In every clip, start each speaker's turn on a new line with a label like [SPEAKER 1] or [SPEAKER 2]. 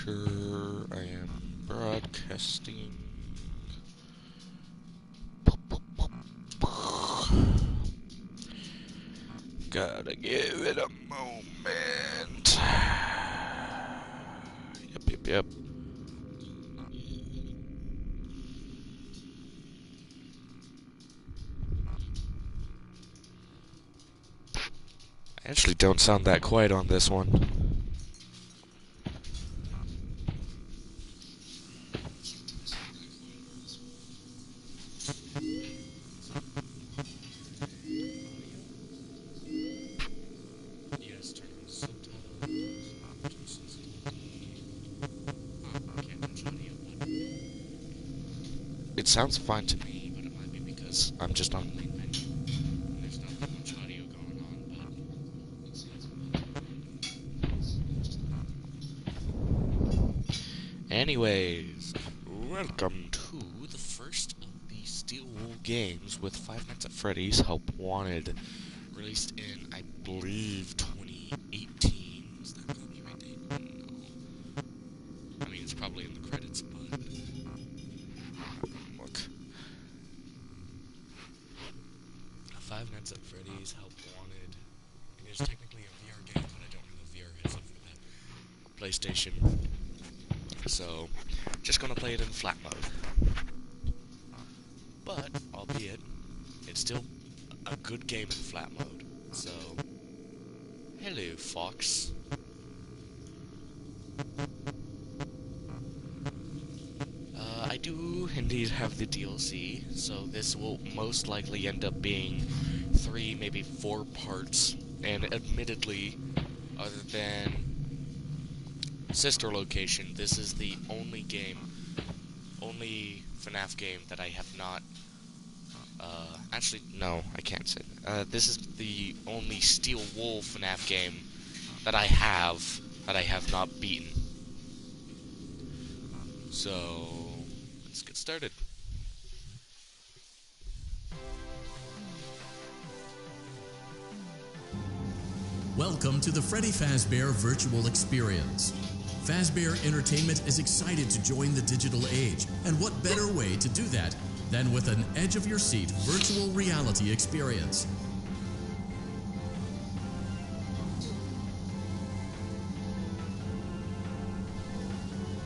[SPEAKER 1] sure I am broadcasting. Gotta give it a moment. Yep. I actually don't sound that quiet on this one. It sounds fine to me, but it might be because I'm just on the main menu. There's not that much audio going on, but... Anyways, welcome to the first of the Steel Wool games with Five Nights at Freddy's Help Wanted. Released in, I believe, 2018. Is that copyright date? No. I mean, it's probably in the credits, but... Look. Five Nights at Freddy's Help Wanted. It is technically a VR game, but I don't have a VR headset for that PlayStation. So, just gonna play it in flat mode. But, albeit, it's still a good game in flat mode. So, hello, Fox. I do indeed have the DLC, so this will most likely end up being 3, maybe 4 parts, and admittedly, other than Sister Location, this is the only FNaF game that I have not, actually, no, I can't say that. This is the only Steel Wool FNaF game that I have not beaten. So... let's get started.
[SPEAKER 2] Welcome to the Freddy Fazbear Virtual Experience. Fazbear Entertainment is excited to join the digital age, and what better way to do that than with an edge-of-your-seat virtual reality experience.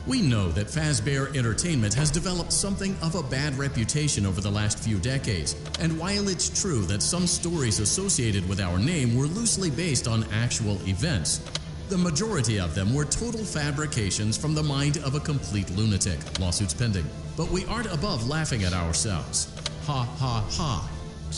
[SPEAKER 2] We know that Fazbear Entertainment has developed something of a bad reputation over the last few decades, and while it's true that some stories associated with our name were loosely based on actual events, the majority of them were total fabrications from the mind of a complete lunatic. Lawsuits pending. But we aren't above laughing at ourselves. Ha ha ha.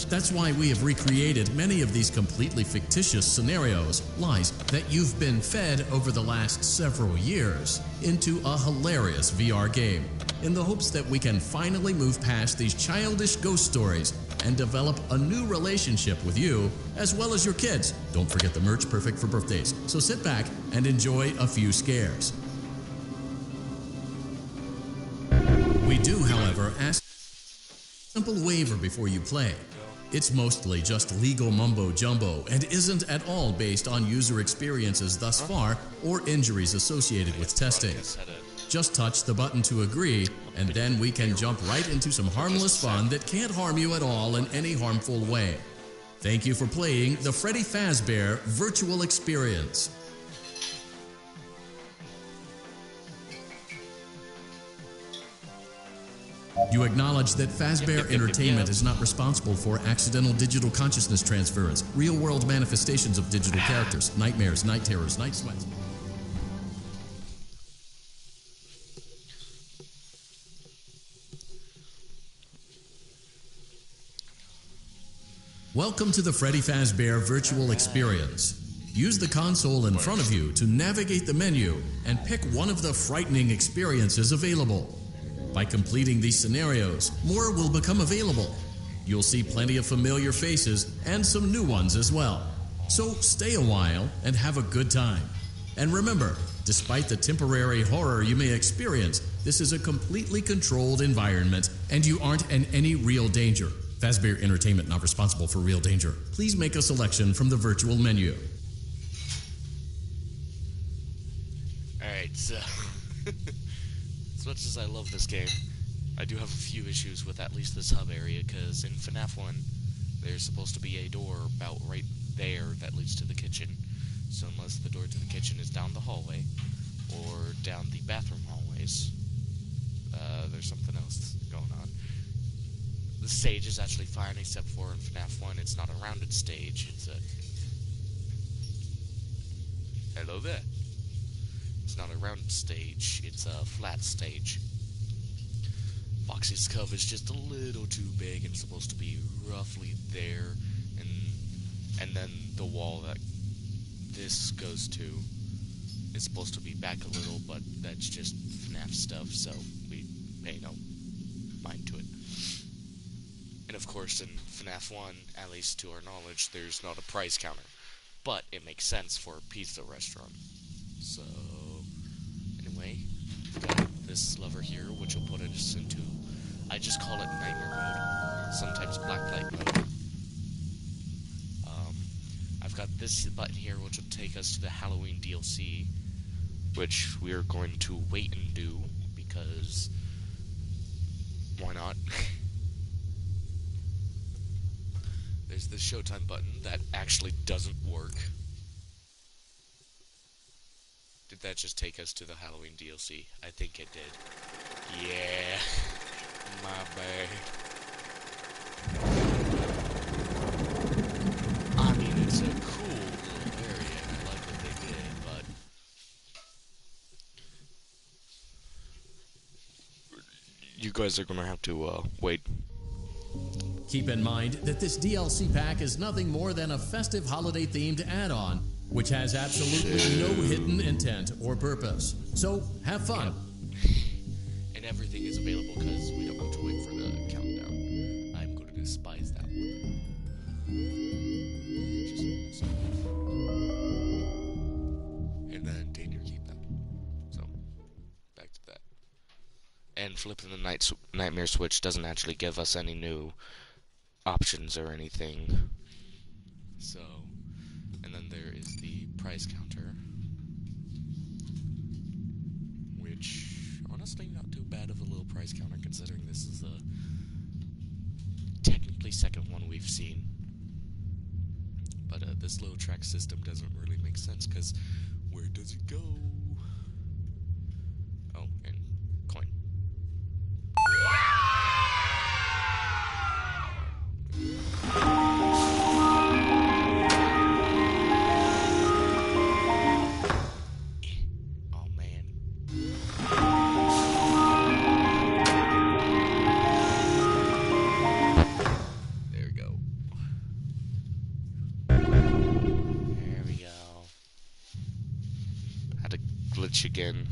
[SPEAKER 2] That's why we have recreated many of these completely fictitious scenarios, lies that you've been fed over the last several years, into a hilarious VR game, in the hopes that we can finally move past these childish ghost stories and develop a new relationship with you, as well as your kids. Don't forget the merch, perfect for birthdays. So sit back and enjoy a few scares. We do, however, ask a simple waiver before you play. It's mostly just legal mumbo-jumbo and isn't at all based on user experiences thus far or injuries associated with testing. Just touch the button to agree, and then we can jump right into some harmless fun that can't harm you at all in any harmful way. Thank you for playing the Freddy Fazbear Virtual Experience. You acknowledge that Fazbear Entertainment is not responsible for accidental digital consciousness transference, real-world manifestations of digital characters, nightmares, night terrors, night sweats. Welcome to the Freddy Fazbear Virtual Experience. Use the console in front of you to navigate the menu and pick one of the frightening experiences available. By completing these scenarios, more will become available. You'll see plenty of familiar faces and some new ones as well. So stay a while and have a good time. And remember, despite the temporary horror you may experience, this is a completely controlled environment and you aren't in any real danger. Fazbear Entertainment not responsible for real danger. Please make a selection from the virtual menu.
[SPEAKER 1] Alright, so... As much as I love this game, I do have a few issues with at least this hub area, because in FNaF 1, there's supposed to be a door about right there that leads to the kitchen. So unless the door to the kitchen is down the hallway, or down the bathroom hallways, there's something else going on. The stage is actually fine, except for in FNaF 1, it's not a rounded stage, it's a... Hello there. It's not a rounded stage, it's a flat stage. Foxy's Cove is just a little too big and supposed to be roughly there, and then the wall that this goes to is supposed to be back a little, but that's just FNAF stuff, so we pay no mind to it. And of course, in FNAF 1, at least to our knowledge, there's not a price counter, but it makes sense for a pizza restaurant. So, anyway, we've got this lever here, which will put us into, I just call it nightmare mode, sometimes blacklight mode. I've got this button here, which will take us to the Halloween DLC, which we are going to wait and do, because why not? There's the Showtime button that actually doesn't work. Did that just take us to the Halloween DLC? I think it did. Yeah, my bad. I mean, it's a cool little area, and I like what they did, but you guys are gonna have to wait.
[SPEAKER 2] Keep in mind that this DLC pack is nothing more than a festive holiday-themed add-on, which has absolutely no hidden intent or purpose. So, have fun.
[SPEAKER 1] Yep. And everything is available because we don't have to wait for the countdown. I'm going to despise that one. And then danger keep that. So, back to that. And flipping the nightmare switch doesn't actually give us any new options or anything. So, and then there is the price counter, which honestly not too bad of a little price counter considering this is the technically second one we've seen. But this little track system doesn't really make sense, because where does it go? Oh, and coin. Oh man. There we go. There we go. Had to glitch again.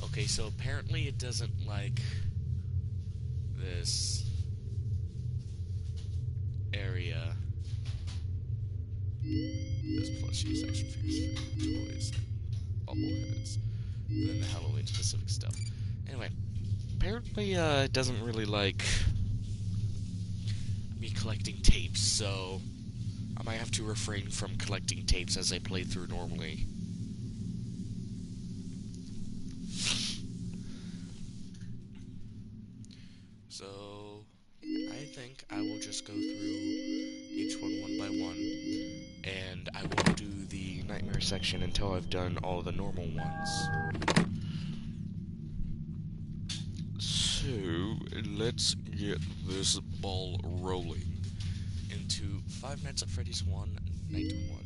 [SPEAKER 1] Okay, so apparently it doesn't like this area. This plushies, action figures, toys, and bobbleheads, and then the Halloween specific stuff. Anyway, apparently it doesn't really like me collecting tapes, so I might have to refrain from collecting tapes as I play through normally. So, I think I will just go through each one by one, and I won't do the nightmare section until I've done all the normal ones. So, let's get this ball rolling into Five Nights at Freddy's 1, Night 1.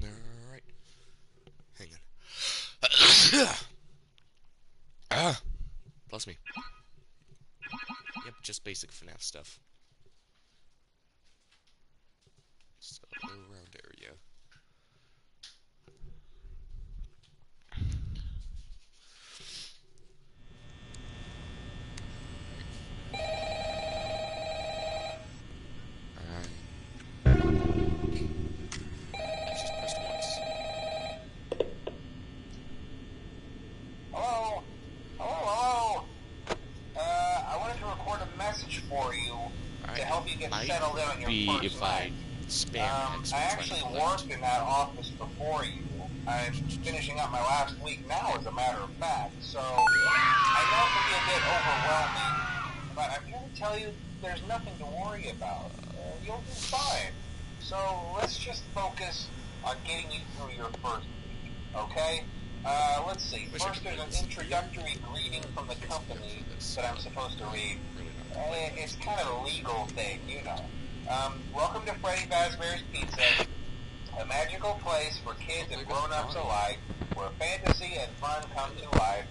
[SPEAKER 1] Alright. Hang on. Plus me. Yep, just basic FNAF stuff. So, little round area. I just pressed once. it might
[SPEAKER 3] settled in on your
[SPEAKER 1] be
[SPEAKER 3] first
[SPEAKER 1] if
[SPEAKER 3] night.
[SPEAKER 1] I spam X
[SPEAKER 3] I
[SPEAKER 1] when trying
[SPEAKER 3] actually
[SPEAKER 1] to
[SPEAKER 3] worked
[SPEAKER 1] collect.
[SPEAKER 3] in that office before you. I'm finishing up my last week now, as a matter of fact. So I know it can be a bit overwhelming, but I'm here to tell you there's nothing to worry about. You'll do fine. So let's just focus on getting you through your first week, okay? Let's see. First, there's an introductory greeting from the company that I'm supposed to read. It's kind of a legal thing, you know. Welcome to Freddy Fazbear's Pizza, a magical place for kids and grown-ups alike, where fantasy and fun come to life.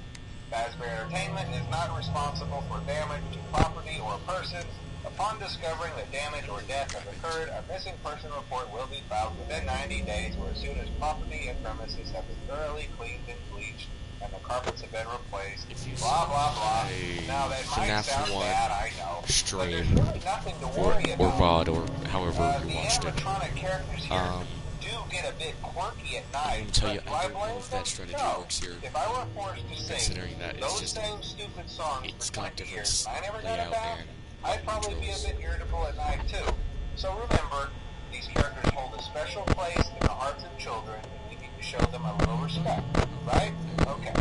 [SPEAKER 3] Fazbear Entertainment is not responsible for damage to property or persons. Upon discovering that damage or death has occurred, a missing person report will be filed within 90 days or as soon as property and premises have been thoroughly cleaned and bleached and the carpets have been replaced. Blah, blah, blah. Now, that might sound bad, I know. But there's really nothing to worry about.
[SPEAKER 1] Or VOD, or however you watched it.
[SPEAKER 3] The animatronic characters here do get a bit quirky at night.
[SPEAKER 1] I can tell you,
[SPEAKER 3] but
[SPEAKER 1] I don't know if that strategy works here,
[SPEAKER 3] if I were forced to sing
[SPEAKER 1] considering that it's
[SPEAKER 3] those
[SPEAKER 1] just,
[SPEAKER 3] same stupid songs
[SPEAKER 1] it's
[SPEAKER 3] for
[SPEAKER 1] got
[SPEAKER 3] 20
[SPEAKER 1] different
[SPEAKER 3] years, I never got
[SPEAKER 1] layout
[SPEAKER 3] it back,
[SPEAKER 1] and
[SPEAKER 3] I'd probably be a
[SPEAKER 1] controls.
[SPEAKER 3] bit irritable at night too. So remember, these characters hold a special place in the hearts of children, and we need to show them a little respect, right? Okay.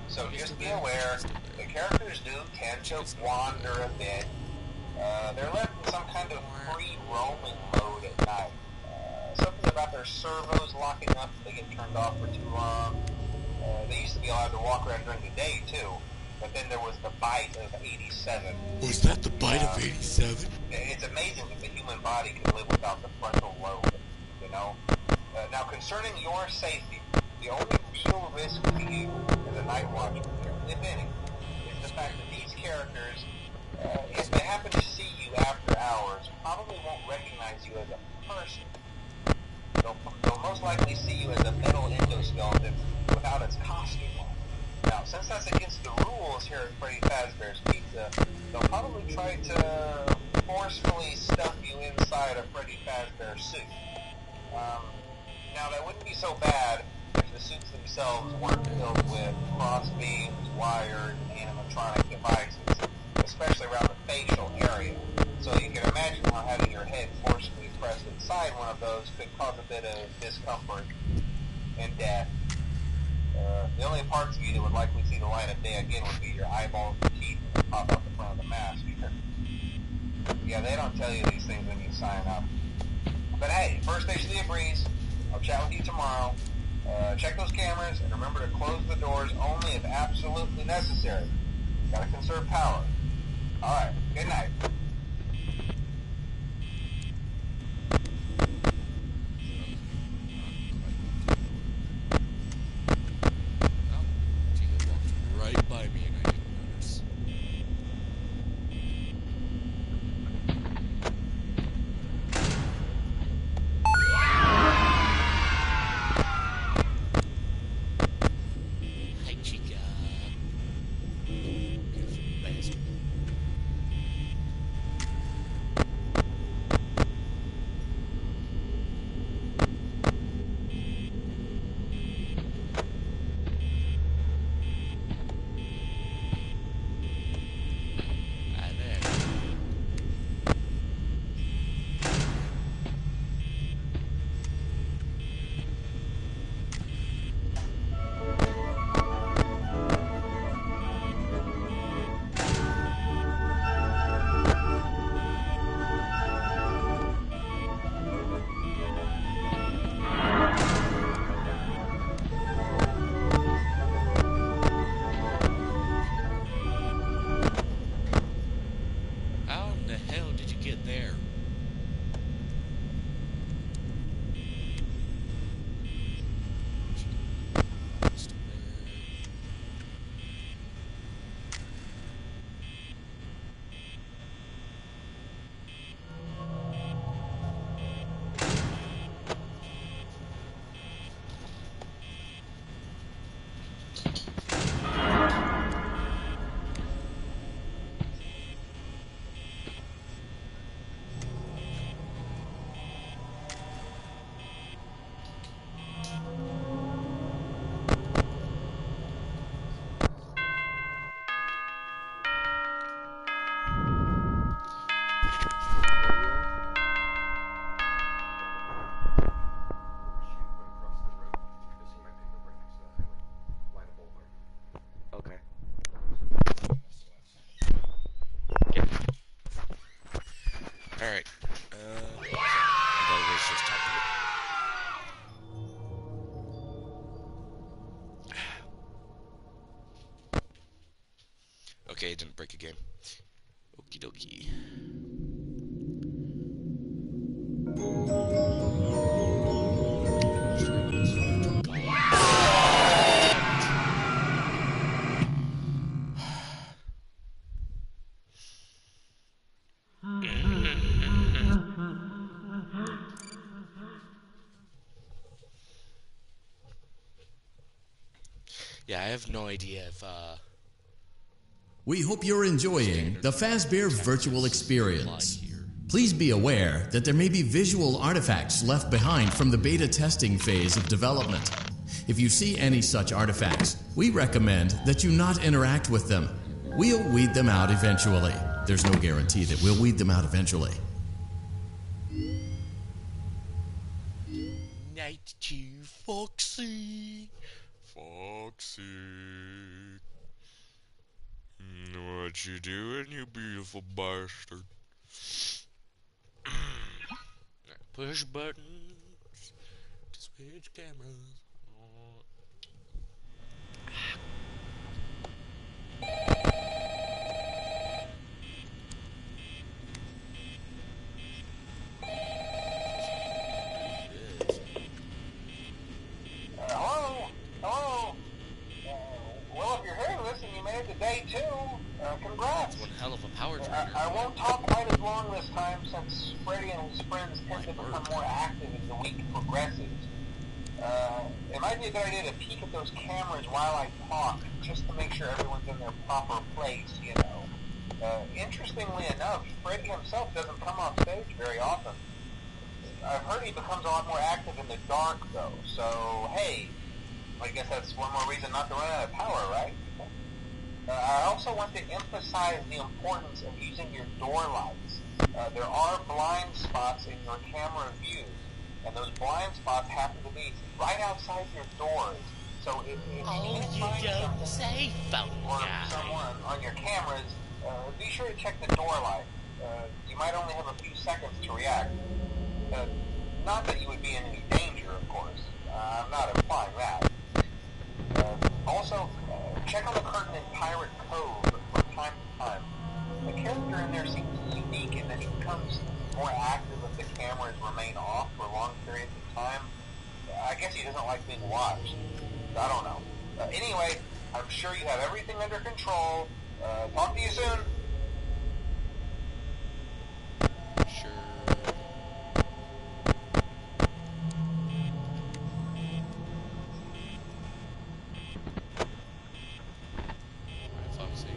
[SPEAKER 3] So just be aware, the characters do tend to wander a bit. They're left in some kind of free roaming mode at night. Something about their servos locking up if they get turned off for too long. They used to be allowed to walk around during the day too, but then there was the bite of 87.
[SPEAKER 1] Was that the bite of 87?
[SPEAKER 3] It's amazing that the human body can live without the frontal lobe, you know? Now, concerning your safety, the only real risk to you as a night watchman, if any, is the fact that these characters, if they happen to see you after hours, probably won't recognize you as a person. They'll most likely see you as a metal endoskeleton without its costume on. Now, since that's against the rules here at Freddy Fazbear's Pizza, they'll probably try to forcefully stuff you inside a Freddy Fazbear suit. Now, that wouldn't be so bad if the suits themselves weren't filled with cross beams, wires, and animatronic devices, especially around the facial area. So you can imagine how having your head forcefully pressed inside one of those could cause a bit of discomfort and death. The only parts of you that would likely see the light of day again would be your eyeballs and teeth that pop out the front of the mask. Yeah, they don't tell you these things when you sign up. But hey, first day should be a breeze. I'll chat with you tomorrow. Check those cameras and remember to close the doors only if absolutely necessary. Gotta conserve power. Alright, good night.
[SPEAKER 1] Right by me and I didn't notice. Hi, chica. Beautiful bastard. Okay, it didn't break again. Okie dokie. Yeah, I have no idea if
[SPEAKER 2] We hope you're enjoying the Fazbear virtual experience. Please be aware that there may be visual artifacts left behind from the beta testing phase of development. If you see any such artifacts, we recommend that you not interact with them. We'll weed them out eventually. There's no guarantee that we'll weed them out eventually.
[SPEAKER 1] Night to Foxy. Foxy. What you doing, you beautiful bastard? Push buttons to switch cameras.
[SPEAKER 3] Hello? Hello? Well, if you're hearing this and you made it to day 2, congrats.
[SPEAKER 1] That's one hell of a power trainer.
[SPEAKER 3] I won't talk quite as long this time since Freddy and his friends tend to become more active as the week progresses. It might be a good idea to peek at those cameras while I talk, just to make sure everyone's in their proper place, you know. Interestingly enough, Freddy himself doesn't come off stage very often. I've heard he becomes a lot more active in the dark, though, so hey, I guess that's one more reason not to run out of power, right? I also want to emphasize the importance of using your door lights. There are blind spots in your camera view, and those blind spots happen to be right outside your doors. So if you can't find something or someone on your cameras, be sure to check the door light. You might only have a few seconds to react. Not that you would be in any danger, of course. I'm not implying that. Also, check on the curtain in Pirate Cove from time to time. The character in there seems unique in that he becomes more active if the cameras remain off for long periods of time. I guess he doesn't like being watched. I don't know. Anyway, I'm sure you have everything under control. Talk to you soon.
[SPEAKER 1] Sure. Alright, Foxy.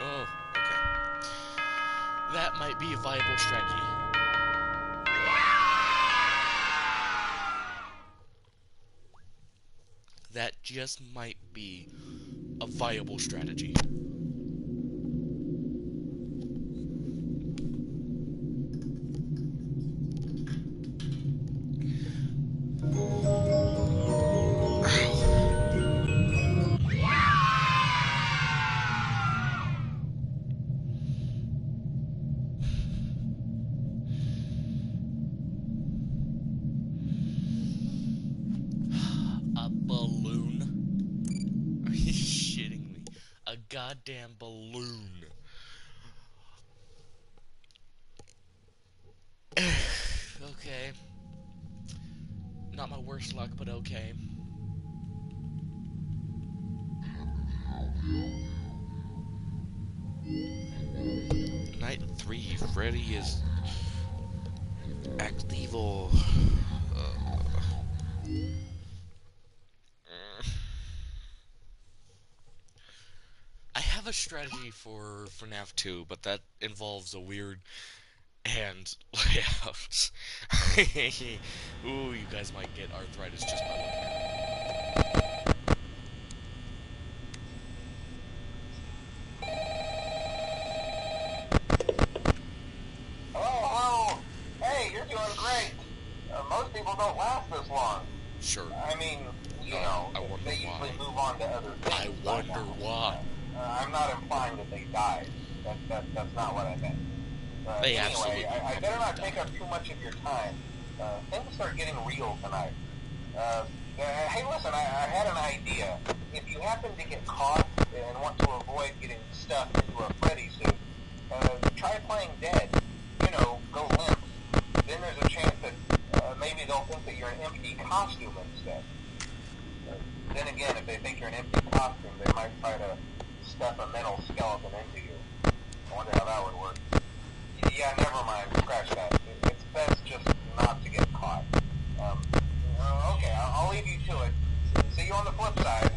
[SPEAKER 1] Oh, okay. That might be a viable strategy. That just might be a viable strategy. A balloon? Are you shitting me? A goddamn balloon. Okay. Not my worst luck, but okay. Night 3, Freddy is act evil. I have a strategy for FNaF 2, but that involves a weird hand layout. Ooh, you guys might get arthritis just by looking at it.
[SPEAKER 3] Hello, hello. Hey, you're doing great. Most people don't last this long.
[SPEAKER 1] Sure.
[SPEAKER 3] I mean, you know,
[SPEAKER 1] I wonder
[SPEAKER 3] they usually
[SPEAKER 1] why.
[SPEAKER 3] move on to other things.
[SPEAKER 1] I
[SPEAKER 3] by
[SPEAKER 1] wonder
[SPEAKER 3] now.
[SPEAKER 1] why.
[SPEAKER 3] I'm not implying that they died. That's not what I meant.
[SPEAKER 1] They
[SPEAKER 3] Anyway,
[SPEAKER 1] absolutely
[SPEAKER 3] I better not take
[SPEAKER 1] died.
[SPEAKER 3] up too much of your time. Things are getting real tonight. Hey, listen, I had an idea. If you happen to get caught and want to avoid getting stuffed into a Freddy suit, try playing dead. You know, go limp. Then there's a chance that maybe they'll think that you're an empty costume instead. Then again, if they think you're an empty costume, they might try to stuff a mental skeleton into you. I wonder how that would work. Yeah, never mind. Scratch that. It's best just not to get caught. Okay, I'll leave you to it. See you on the flip side.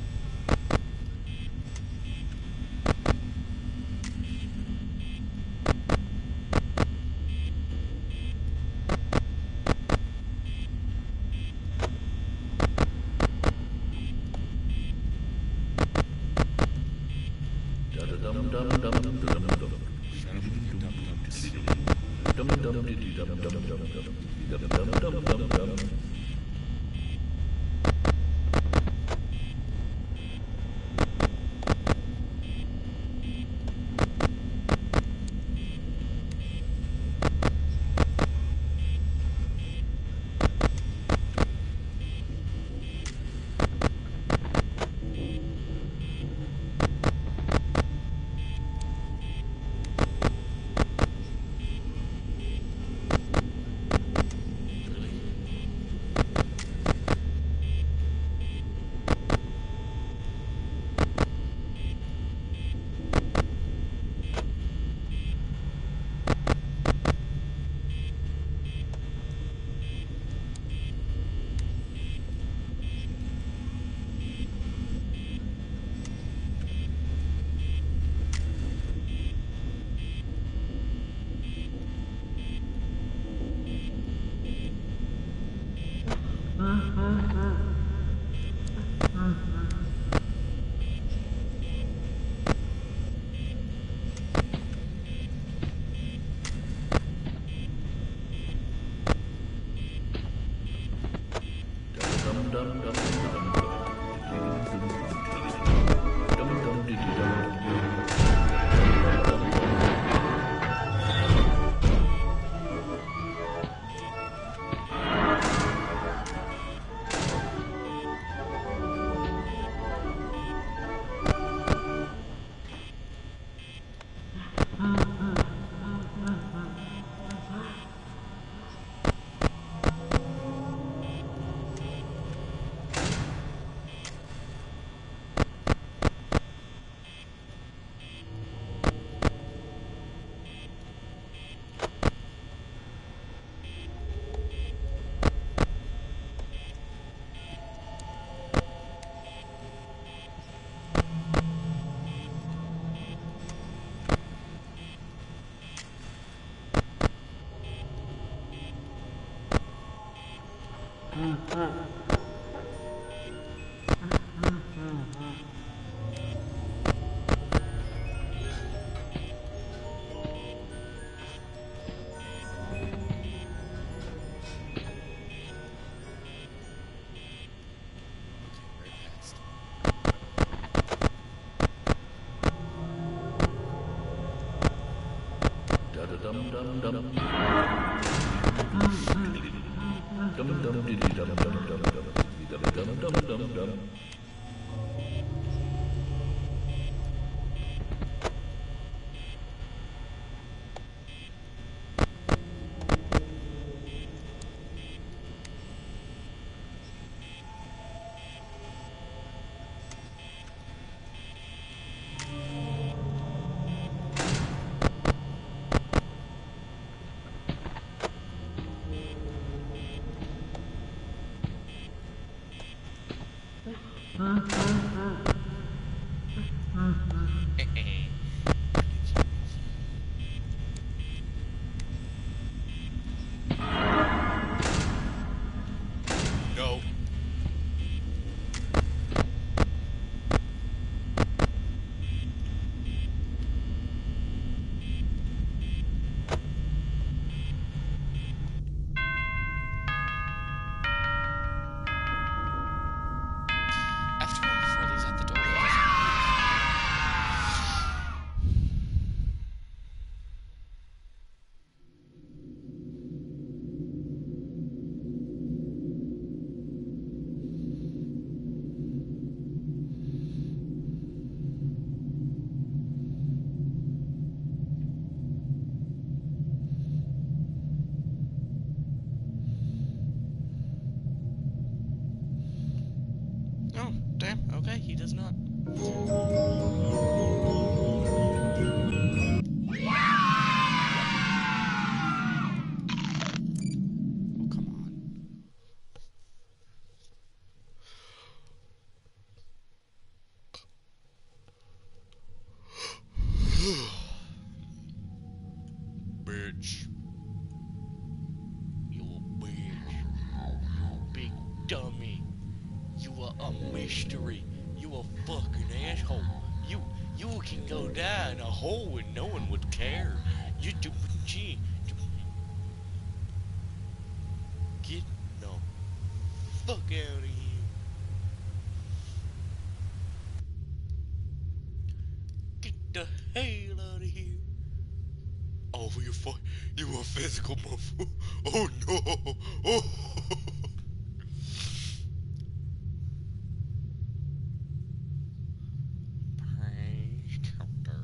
[SPEAKER 1] No. After all, Freddy's at the door. He doesn't move. Oh, damn. Okay, he does not. Oh, come on. Bitch. You a bitch. You big dummy. You a mystery. You a fucking asshole. You can go die in a hole and no one would care. You do gee. Get the fuck out of here. Get the hell out of here. Oh, you a physical motherfucker. Oh no. Oh. Praise counter.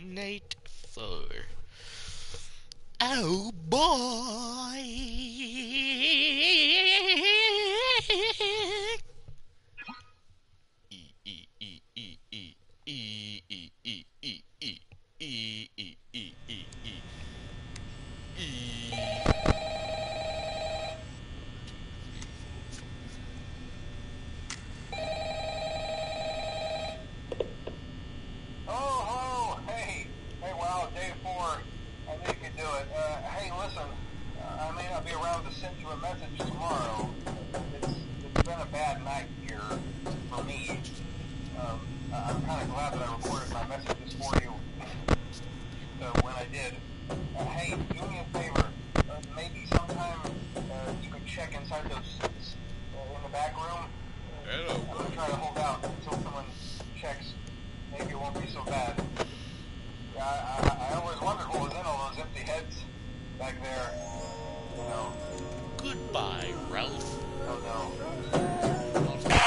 [SPEAKER 1] Nate 4. Oh boy.
[SPEAKER 3] Oh, hey, wow, day 4. I knew you could do it. Hey, listen, I may not be around to send you a message tomorrow. It's been a bad night here for me. I'm kind of glad that I recorded my messages for you when I did. Hey, do me a favor. Maybe sometime you could check inside those seats in the back room.
[SPEAKER 1] Hello.
[SPEAKER 3] I'm going to try to hold out until someone checks. Maybe it won't be so bad. Yeah, I always wondered what was in all those empty heads back there. You know.
[SPEAKER 1] Goodbye, Ralph.
[SPEAKER 3] Oh no.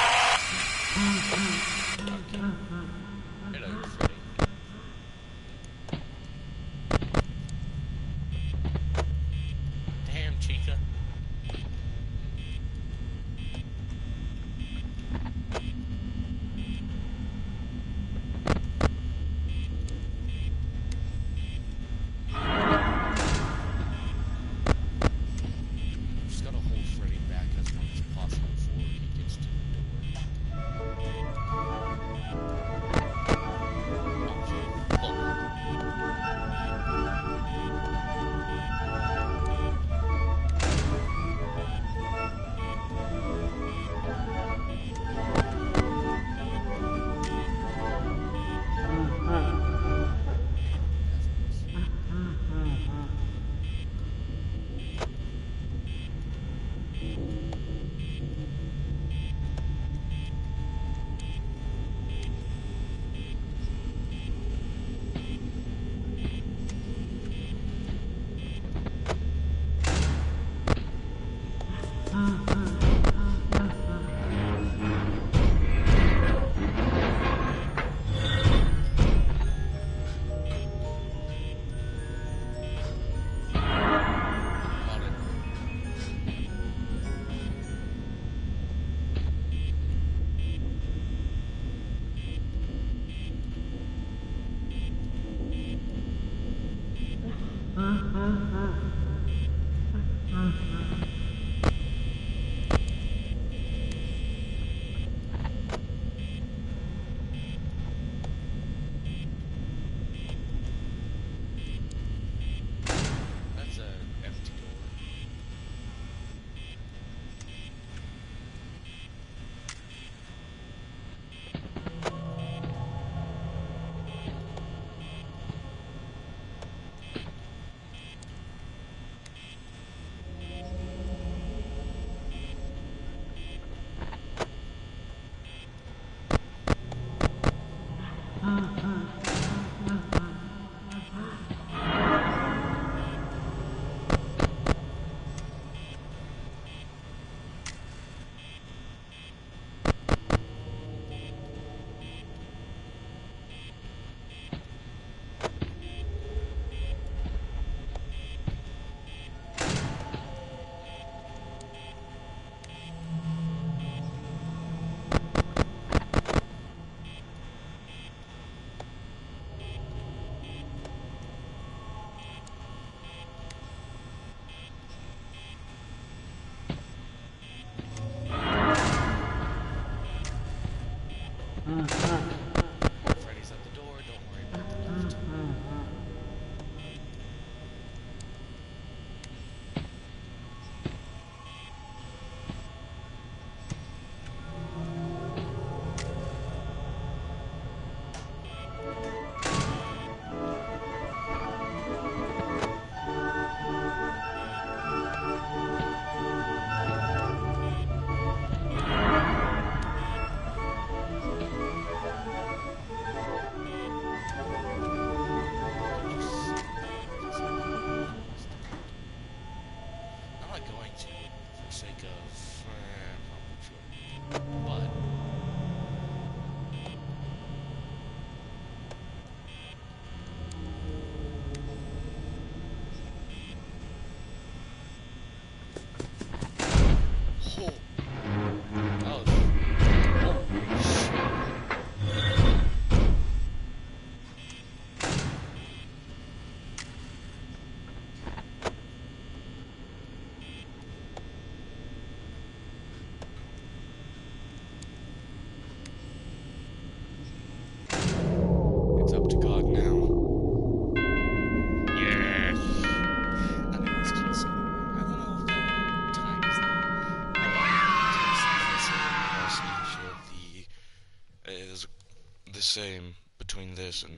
[SPEAKER 1] the same between this and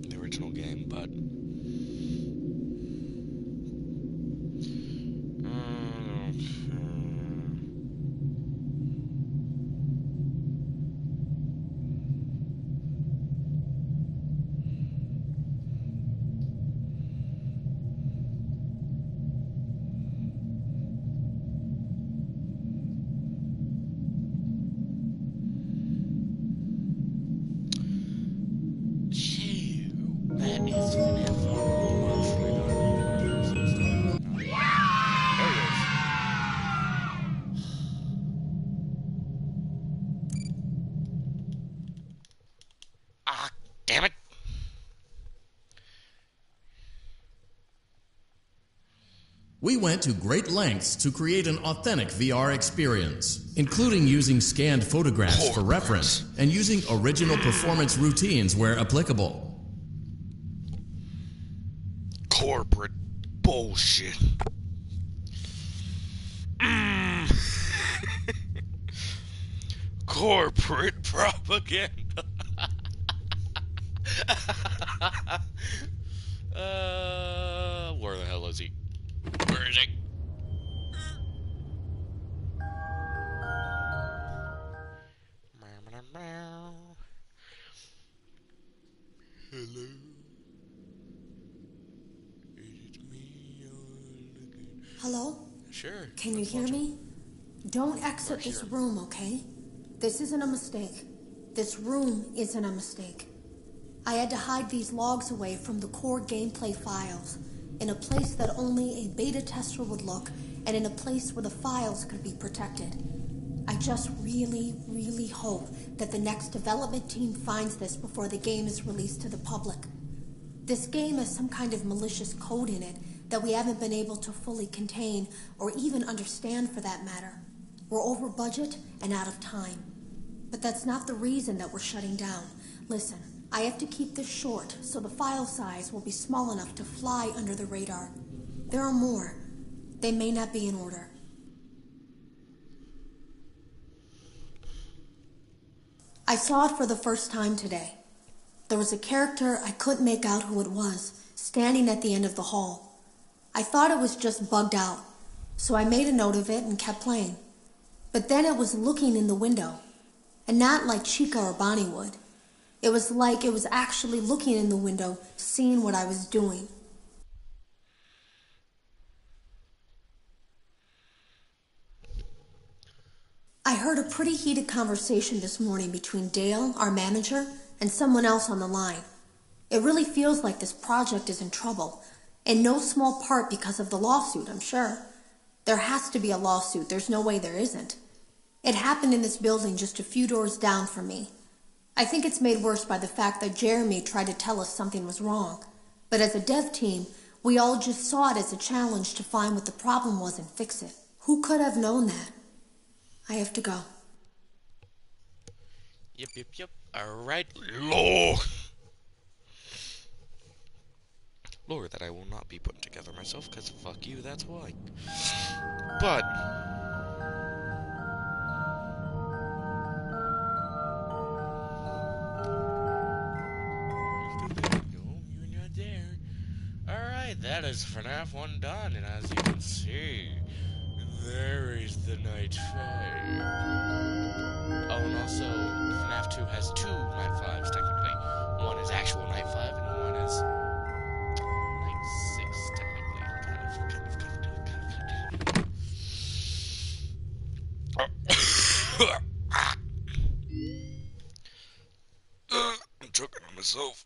[SPEAKER 1] the original game, but that is FNaF-athon There he is. Ah, damn it.
[SPEAKER 2] We went to great lengths to create an authentic VR experience, including using scanned photographs for reference and using original performance routines where applicable.
[SPEAKER 1] Corporate bullshit. Corporate propaganda. Where the hell is he? Where is he? Hello.
[SPEAKER 4] Hello?
[SPEAKER 1] Sure.
[SPEAKER 4] Can you hear me? Don't exit this room, okay? This isn't a mistake. This room isn't a mistake. I had to hide these logs away from the core gameplay files, in a place that only a beta tester would look, and in a place where the files could be protected. I just really, really hope that the next development team finds this before the game is released to the public. This game has some kind of malicious code in it that we haven't been able to fully contain or even understand, for that matter. We're over budget and out of time. But that's not the reason that we're shutting down. Listen, I have to keep this short so the file size will be small enough to fly under the radar. There are more. They may not be in order. I saw it for the first time today. There was a character I couldn't make out who it was, standing at the end of the hall. I thought it was just bugged out, so I made a note of it and kept playing. But then it was looking in the window, and not like Chica or Bonnie would. It was like it was actually looking in the window, seeing what I was doing. I heard a pretty heated conversation this morning between Dale, our manager, and someone else on the line. It really feels like this project is in trouble, in no small part because of the lawsuit, I'm sure. There has to be a lawsuit. There's no way there isn't. It happened in this building just a few doors down from me. I think it's made worse by the fact that Jeremy tried to tell us something was wrong. But as a dev team, we all just saw it as a challenge to find what the problem was and fix it. Who could have known that? I have to go.
[SPEAKER 1] Yep. Alright, lore. Lore that I will not be putting together myself, because fuck you, that's why. But you're not there. Alright, that is FNaF 1 done, and as you can see, there is the night 5. Oh, and also, FNaF 2 has 2 night 5s, technically. One is actual night 5, and one is night 6, technically. I'm choking on myself.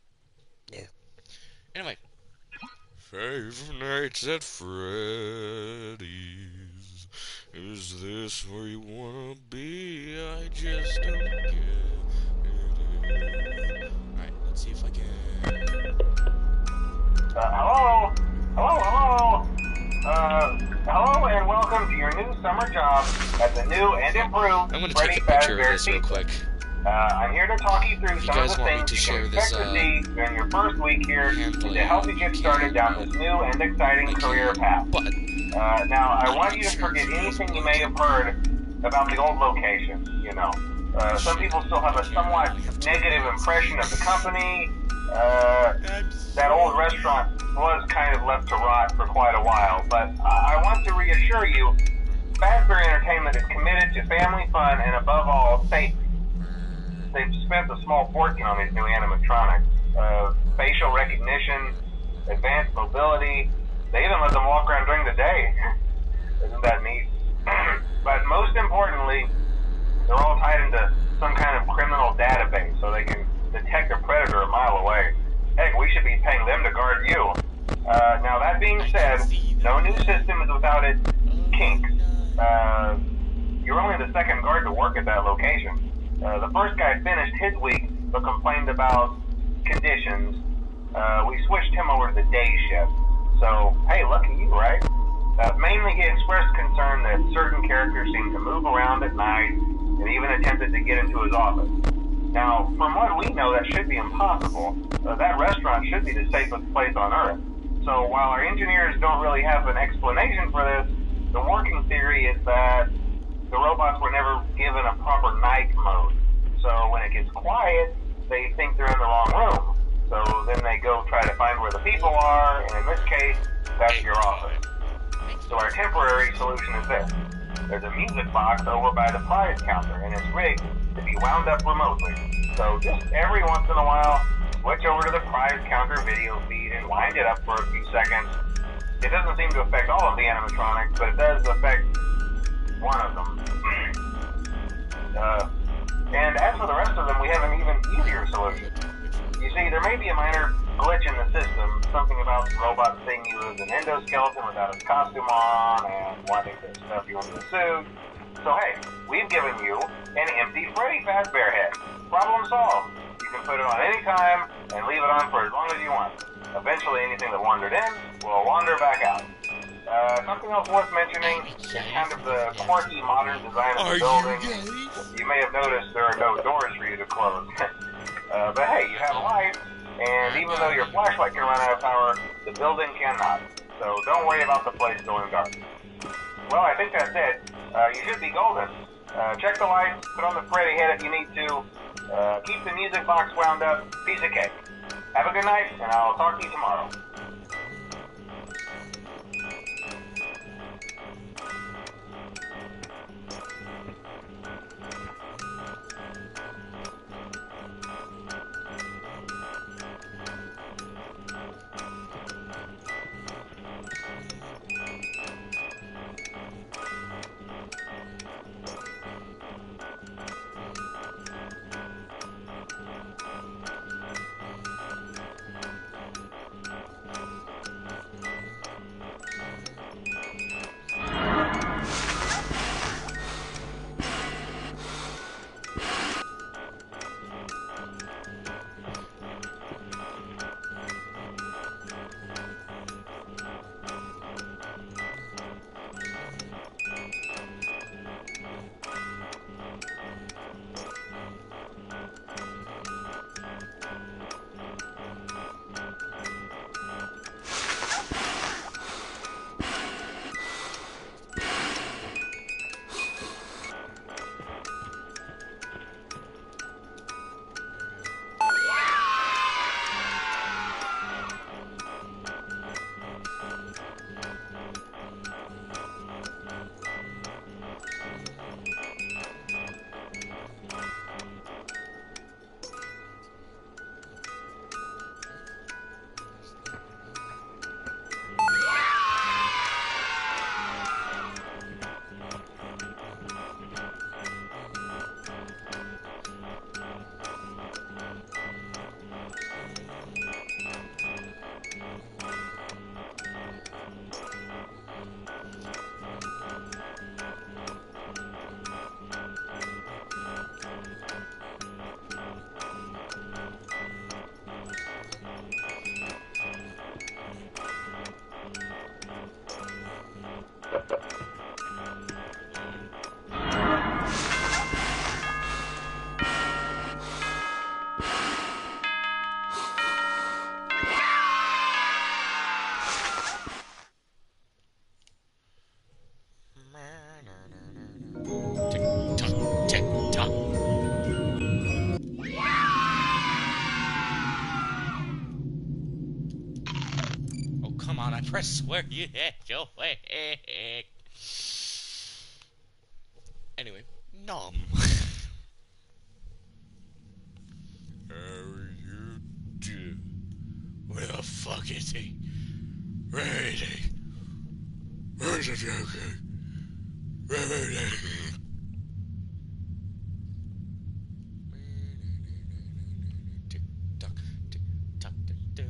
[SPEAKER 1] Yeah. Anyway. Five Nights at Freddy's. Is this where you wanna be? I just don't get it. Alright, let's see if I can.
[SPEAKER 3] Hello? Hello and welcome to your new summer job at the new and improved
[SPEAKER 1] I'm gonna
[SPEAKER 3] Freddy
[SPEAKER 1] take a picture of
[SPEAKER 3] Fazbear
[SPEAKER 1] this real
[SPEAKER 3] Pizza.
[SPEAKER 1] quick.
[SPEAKER 3] I'm here to talk you through some of
[SPEAKER 1] guys
[SPEAKER 3] the
[SPEAKER 1] want me
[SPEAKER 3] things
[SPEAKER 1] to
[SPEAKER 3] you
[SPEAKER 1] share
[SPEAKER 3] can
[SPEAKER 1] this,
[SPEAKER 3] expect to see during your first week here and to help you get started down this new and exciting career path.
[SPEAKER 1] But
[SPEAKER 3] Now, I want you to forget anything you may have heard about the old location, you know. Some people still have a somewhat negative impression of the company. That old restaurant was kind of left to rot for quite a while, but I want to reassure you, Fazbear Entertainment is committed to family fun and above all, safety. They've spent a small fortune on these new animatronics. Facial recognition, advanced mobility. They even let them walk around during the day. Isn't that neat? But most importantly, they're all tied into some kind of criminal database so they can detect a predator a mile away. Heck, we should be paying them to guard you. Now that being said, no new system is without its kinks. You're only the second guard to work at that location. The first guy finished his week but complained about conditions. We switched him over to the day shift. So, hey, lucky you, right? Mainly he expressed concern that certain characters seemed to move around at night and even attempted to get into his office. Now, from what we know, that should be impossible. That restaurant should be the safest place on Earth. So while our engineers don't really have an explanation for this, the working theory is that the robots were never given a proper night mode. So when it gets quiet, they think they're in the wrong room. So then they go try to find where the people are, and in this case, that's your office. So our temporary solution is this. There's a music box over by the prize counter, and it's rigged to be wound up remotely. So just every once in a while, switch over to the prize counter video feed and wind it up for a few seconds. It doesn't seem to affect all of the animatronics, but it does affect one of them. And as for the rest of them, we have an even easier solution. You see, there may be a minor glitch in the system, something about the robot seeing you as an endoskeleton without its costume on and wanting to stuff you into a suit. So hey, we've given you an empty Freddy Fazbear head. Problem solved. You can put it on any time and leave it on for as long as you want. Eventually anything that wandered in will wander back out. Something else worth mentioning is kind of the quirky modern design of the building. You may have noticed there are no doors for you to close. But hey, you have lights, and even though your flashlight can run out of power, the building cannot. So don't worry about the place going dark. Well, I think that's it. You should be golden. Check the lights, put on the Freddy head if you need to. Keep the music box wound up. Piece of cake. Have a good night, and I'll talk to you tomorrow.
[SPEAKER 1] press where you had your leg. Anyway, nom. How you do? Where the fuck is he? Where is he? Where's the Joker? Where is he? Tick tock, tick tock, tick tock,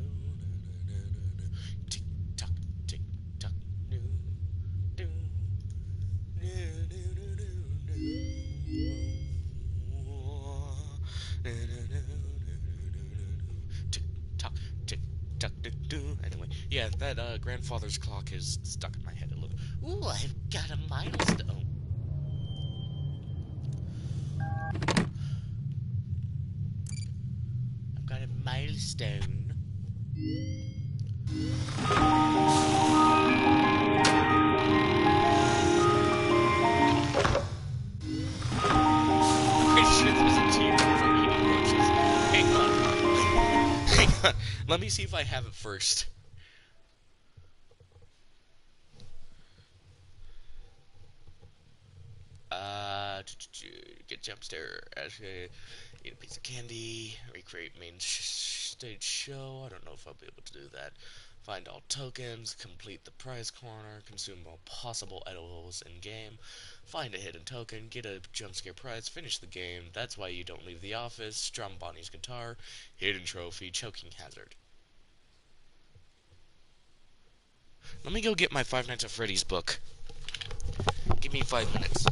[SPEAKER 1] tick tock, tick tock, tick tock, tick tock, anyway, yeah, that grandfather's clock is stuck in my head a little. Ooh, I've got a milestone. I've got a milestone. Pretty sure there's a achievement for eating roaches. Hang on. Hang on. Let me see if I have it first. Get jump scare, actually, eat a piece of candy, recreate main stage show. I don't know if I'll be able to do that. Find all tokens, complete the prize corner, consume all possible edibles in game, find a hidden token, get a jump scare prize, finish the game. That's why you don't leave the office. Strum Bonnie's guitar, hidden trophy, choking hazard. Let me go get my Five Nights at Freddy's book. Give me 5 minutes.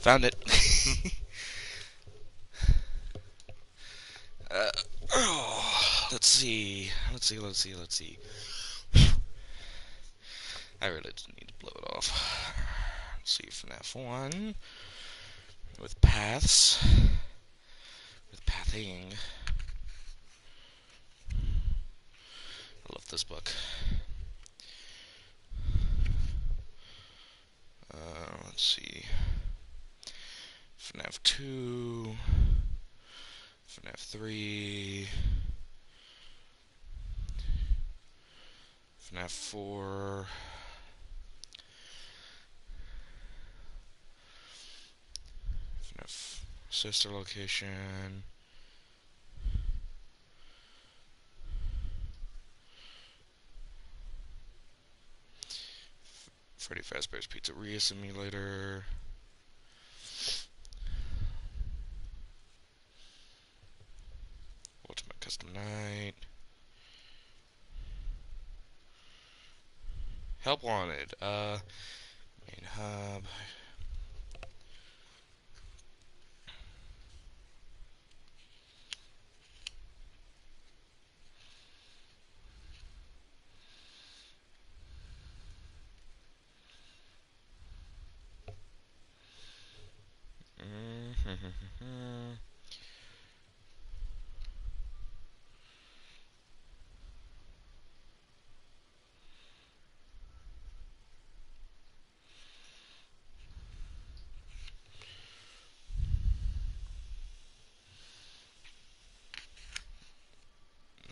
[SPEAKER 1] Found it. uh, oh, let's see. I really just need to blow it off. Let's see, FNaF 1 with paths, with pathing. I love this book. Let's see. FNAF 2, FNAF 3, FNAF 4, FNAF Sister Location, Freddy Fazbear's Pizzeria Simulator, Ultimate Custom Night, Help Wanted, Main Hub,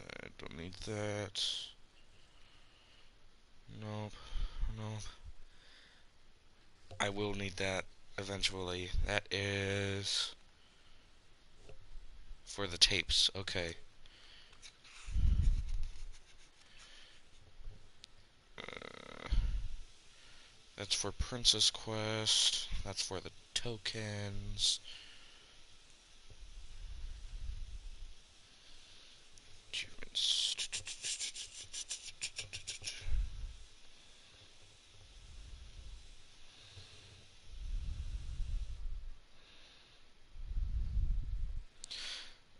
[SPEAKER 1] I don't need that. Nope, nope. I will need that eventually. That is for the tapes. Okay. That's for Princess Quest. That's for the tokens. Achievements.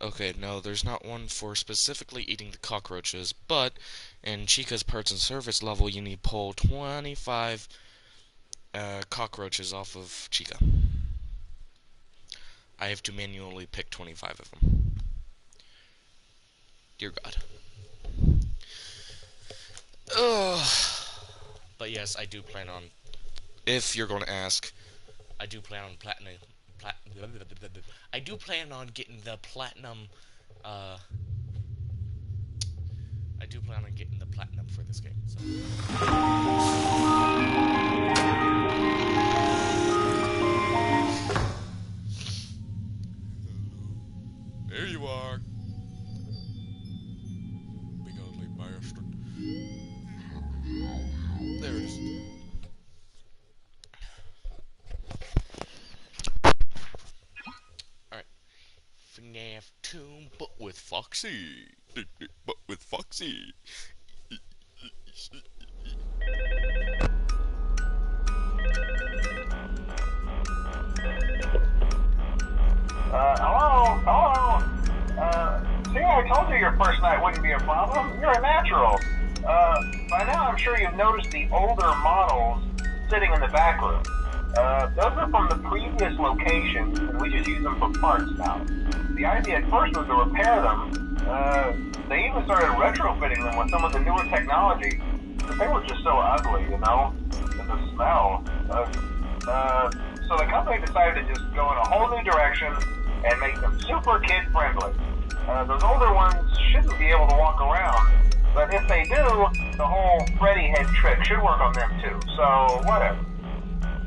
[SPEAKER 1] Okay, no, there's not one for specifically eating the cockroaches, but in Chica's parts and service level, you need to pull 25 cockroaches off of Chica. I have to manually pick 25 of them. Dear God. Ugh. But yes, I do plan on, if you're going to ask, I do plan on I do plan on getting the platinum, I do plan on getting the platinum for this game, so. There you are. Big ugly bastard. There it is. Alright. FNAF 2, but with Foxy. But with Foxy.
[SPEAKER 3] Hello? See, I told you your first night wouldn't be a problem. You're a natural. By now I'm sure you've noticed the older models sitting in the back room. Those are from the previous location, and we just use them for parts now. The idea at first was to repair them. They even started retrofitting them with some of the newer technology, but they were just so ugly, you know? And the smell. So the company decided to just go in a whole new direction and make them super kid-friendly. Those older ones shouldn't be able to walk around, but if they do, the whole Freddy head trick should work on them too, so whatever.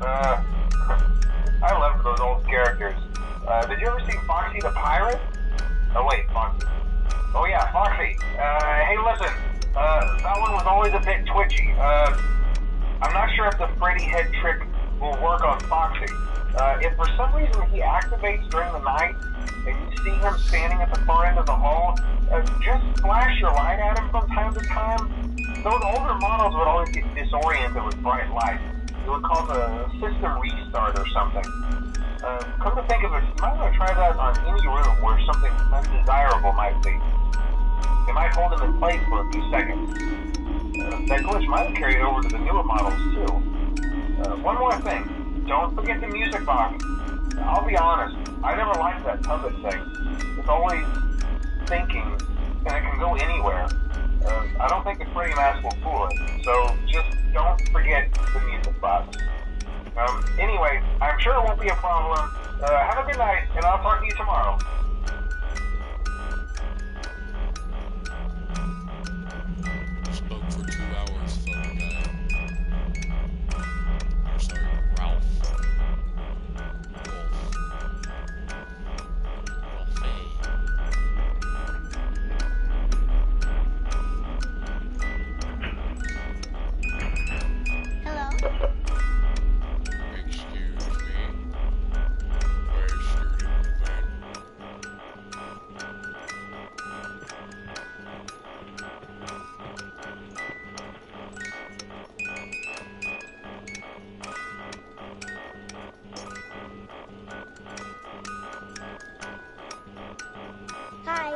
[SPEAKER 3] I loved those old characters. Did you ever see Foxy the Pirate? Oh wait, Foxy. Oh yeah, Foxy. Hey listen, that one was always a bit twitchy. I'm not sure if the Freddy head trick will work on Foxy. If for some reason he activates during the night, and you see him standing at the far end of the hall, just flash your light at him from time to time. Those older models would always get disoriented with bright light. It would cause a system restart or something. Come to think of it, you might want to try that on any room where something undesirable might be. It might hold him in place for a few seconds. That glitch might carry it over to the newer models too. One more thing. Don't forget the music box. I'll be honest, I never liked that puppet thing. It's always thinking, and it can go anywhere. I don't think the Freddy mask will fool it, so just don't forget the music box. Anyway, I'm sure it won't be a problem. Have a good night, and I'll talk to you tomorrow.
[SPEAKER 1] Spoke for 2 hours, phone guy. Or sorry, Ralph.
[SPEAKER 5] Hello?
[SPEAKER 1] Excuse me. Where's your moving?
[SPEAKER 5] Hi.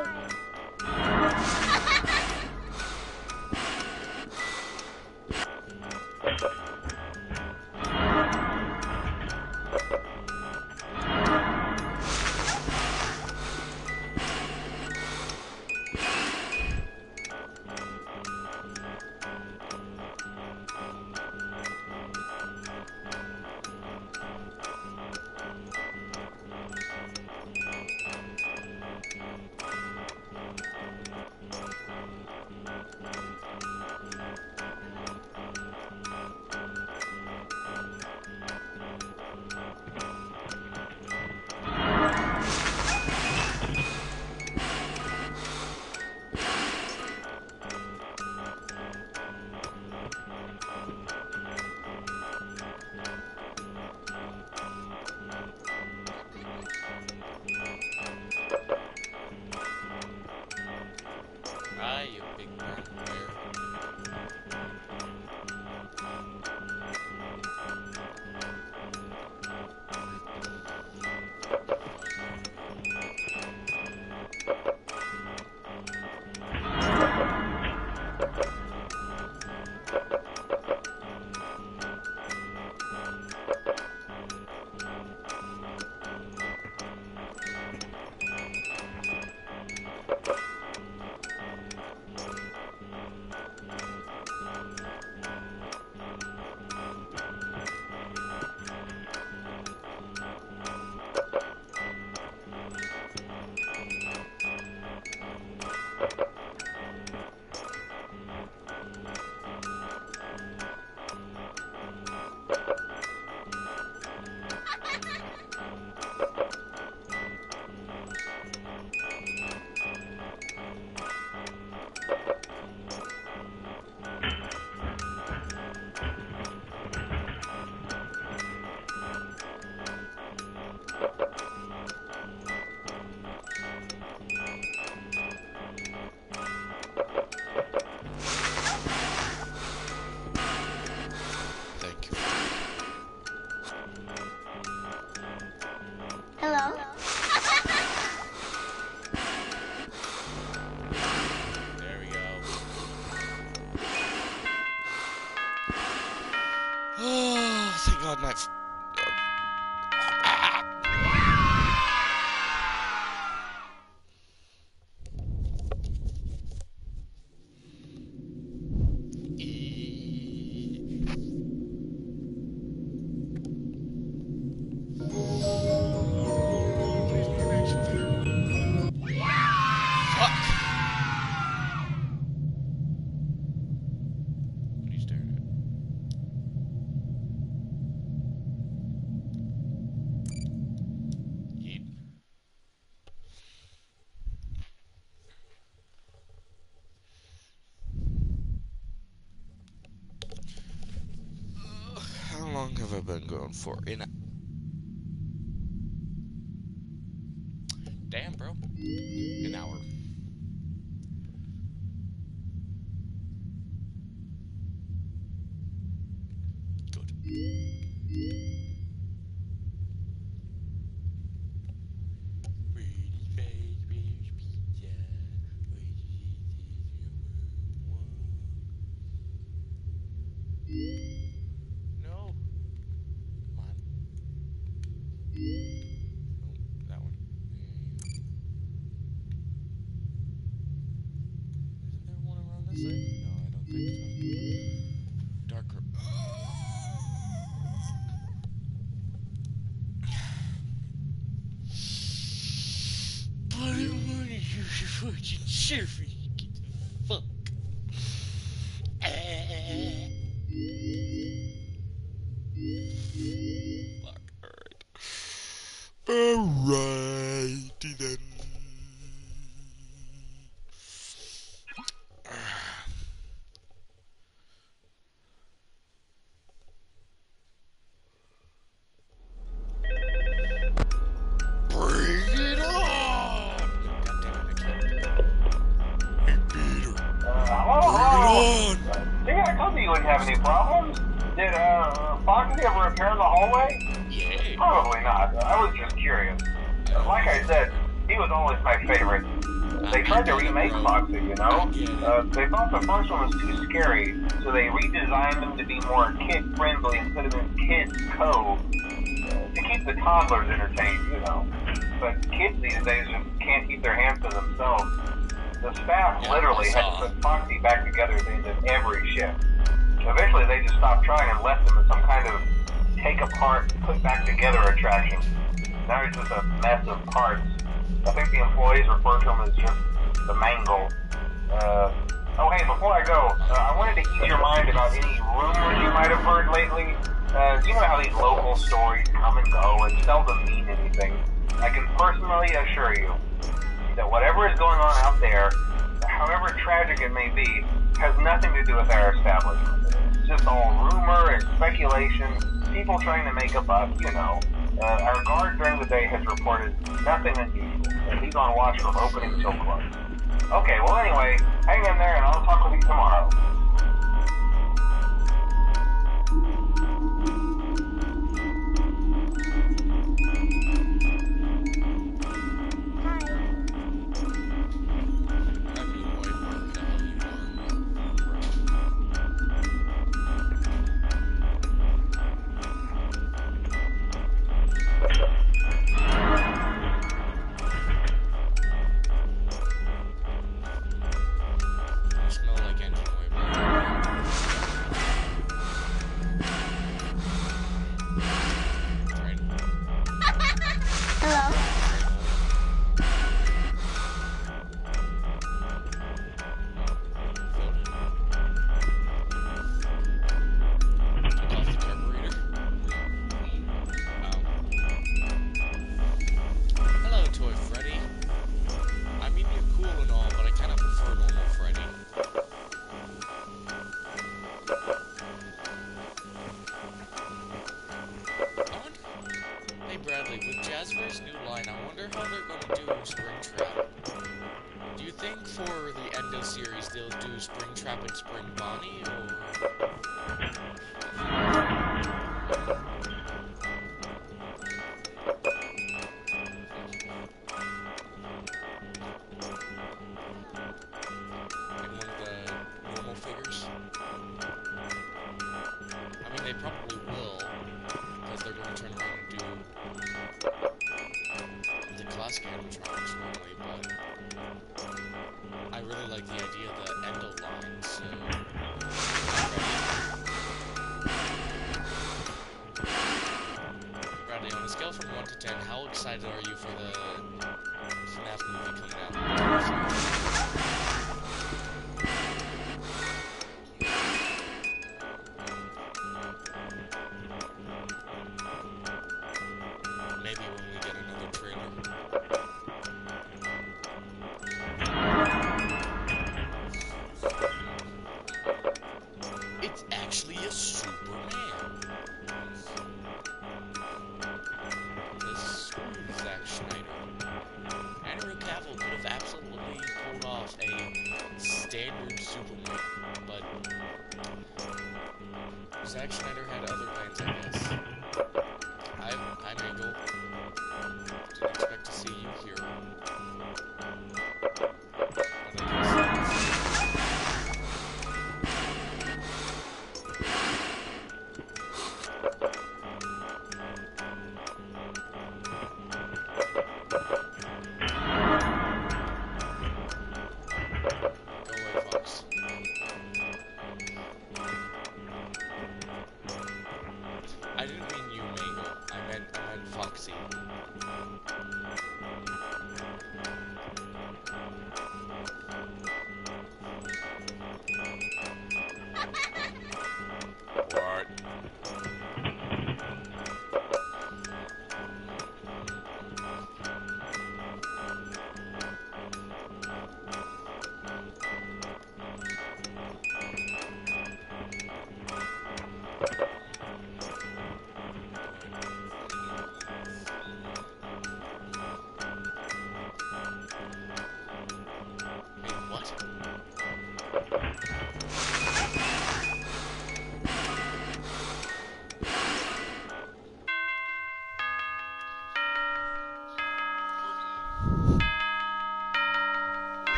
[SPEAKER 1] Hi, you big brown bear. Thank you.
[SPEAKER 5] Hello?
[SPEAKER 1] There we go. Oh, thank God my... Fuck! What are you staring at? Yeet. How long have I been going for? Damn, bro. An hour. Good. No. Come on. Oh, that one. Isn't there one around this side? No, I don't think so. Darker. Fuck. Fuck. Alrighty then. Bring it on! Hey, Peter.
[SPEAKER 3] Hello?
[SPEAKER 1] Bring it on!
[SPEAKER 3] Yeah, I told you you wouldn't have any problems. Did, Foxy ever appear in the hallway?
[SPEAKER 1] Yeah.
[SPEAKER 3] Probably not. I was just curious. Like I said, he was always my favorite. They tried to remake Foxy, you know? They thought the first one was too scary, so they redesigned him to be more kid-friendly and put him in Kids Cove to keep the toddlers entertained, you know. But kids these days just can't keep their hands to themselves. The staff literally had to put Foxy back together at the end of every shift. Eventually they just stopped trying and left him as some kind of take-apart, put-back-together attraction. Now he's just a mess of parts. I think the employees refer to him as just the mangle. Oh hey, before I go, I wanted to ease your mind about any rumors you might have heard lately. You know how these local stories come and go and seldom mean anything. I can personally assure you that whatever is going on out there, however tragic it may be, has nothing to do with our establishment. It's just all rumor and speculation, people trying to make a buck, you know. Our guard during the day has reported nothing unusual, and he's on watch from opening till close. Okay, well anyway, hang in there and I'll talk with you tomorrow.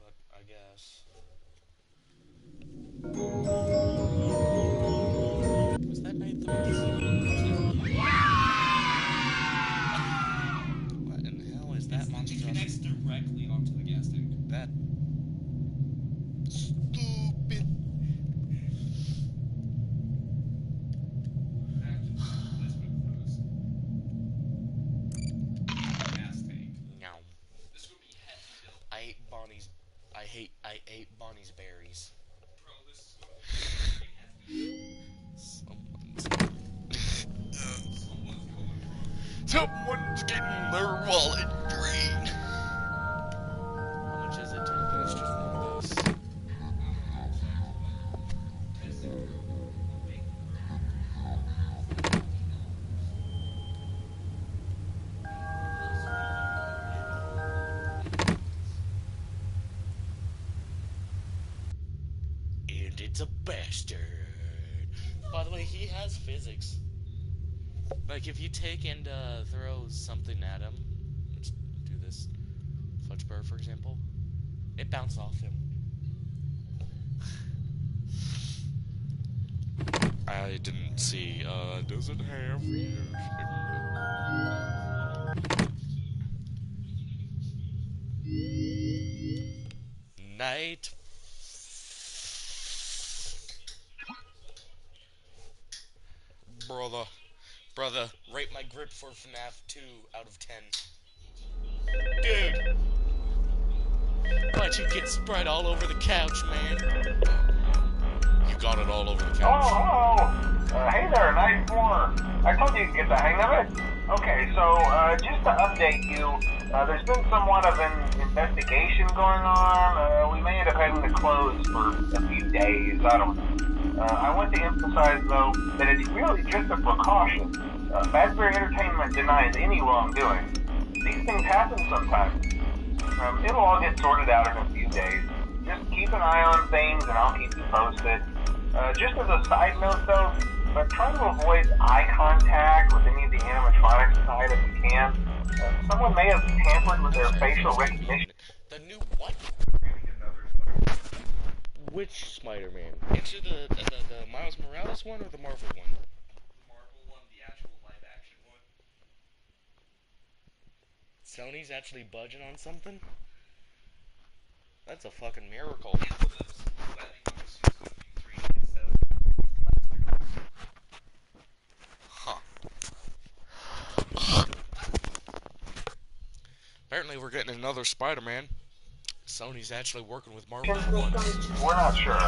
[SPEAKER 1] but I guess. Was that night What in the hell is that monstrosity?
[SPEAKER 5] It connects directly onto the gas tank.
[SPEAKER 1] That stupid. No.
[SPEAKER 5] This would be heavy, Bill.
[SPEAKER 1] I ate Bonnie's berries.
[SPEAKER 5] Bro, this is going to be heavy.
[SPEAKER 1] Someone's getting their wallet drained. How much is it to administer this? And it's a bastard. By the way, he has physics. Like, if you take and throw something at him, let's do this, fudge bar, for example, it bounces off him. I didn't see, does it have night? Brother, rate my grip for FNaF 2 out of 10. Dude! Why'd you get Sprite all over the couch, man? You got it all over the couch.
[SPEAKER 3] Oh, hello. Hey there, nice one. I told you to get the hang of it. Okay, so just to update you, there's been somewhat of an investigation going on. We may end up having to close for a few days. I don't know. I want to emphasize, though, that it's really just a precaution. Fazbear Entertainment denies any wrongdoing. These things happen sometimes. It'll all get sorted out in a few days. Just keep an eye on things, and I'll keep you posted. Just as a side note, though, try to avoid eye contact with any of the animatronics side if you can. Someone may have tampered with their facial recognition.
[SPEAKER 1] The new what? Which Spider-Man? Into the Miles Morales one or the Marvel one?
[SPEAKER 5] The Marvel one, the actual live-action one.
[SPEAKER 1] Sony's actually budging on something? That's a fucking miracle. Huh. Apparently we're getting another Spider-Man. Sony's actually working with Marvel.
[SPEAKER 3] We're not sure,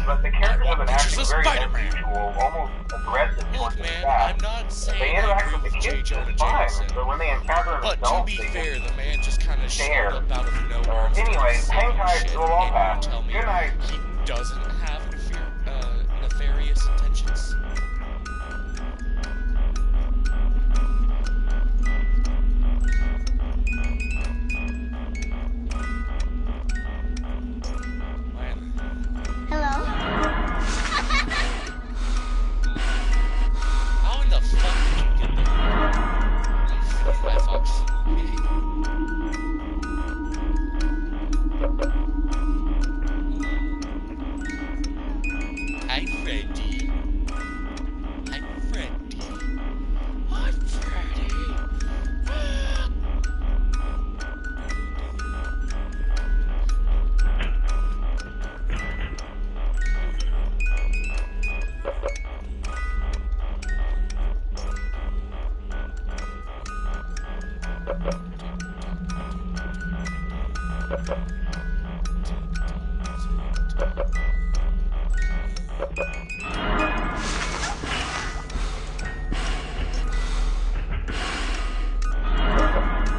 [SPEAKER 3] but the characters have been acting very unusual, almost aggressive towards the staff.
[SPEAKER 1] I'm not saying
[SPEAKER 3] They interact with the kids just fine, but when they encounter an adult,
[SPEAKER 1] to be fair, the man just kind of showed up out of nowhere.
[SPEAKER 3] Anyway, hang tight, it'll all pass.
[SPEAKER 1] Tell me
[SPEAKER 3] Good night.
[SPEAKER 1] he doesn't have nefarious intentions. How in the fuck did you get there? Hi, Fox. Hi, Freddy. Hi, Freddy. Hi, Freddy.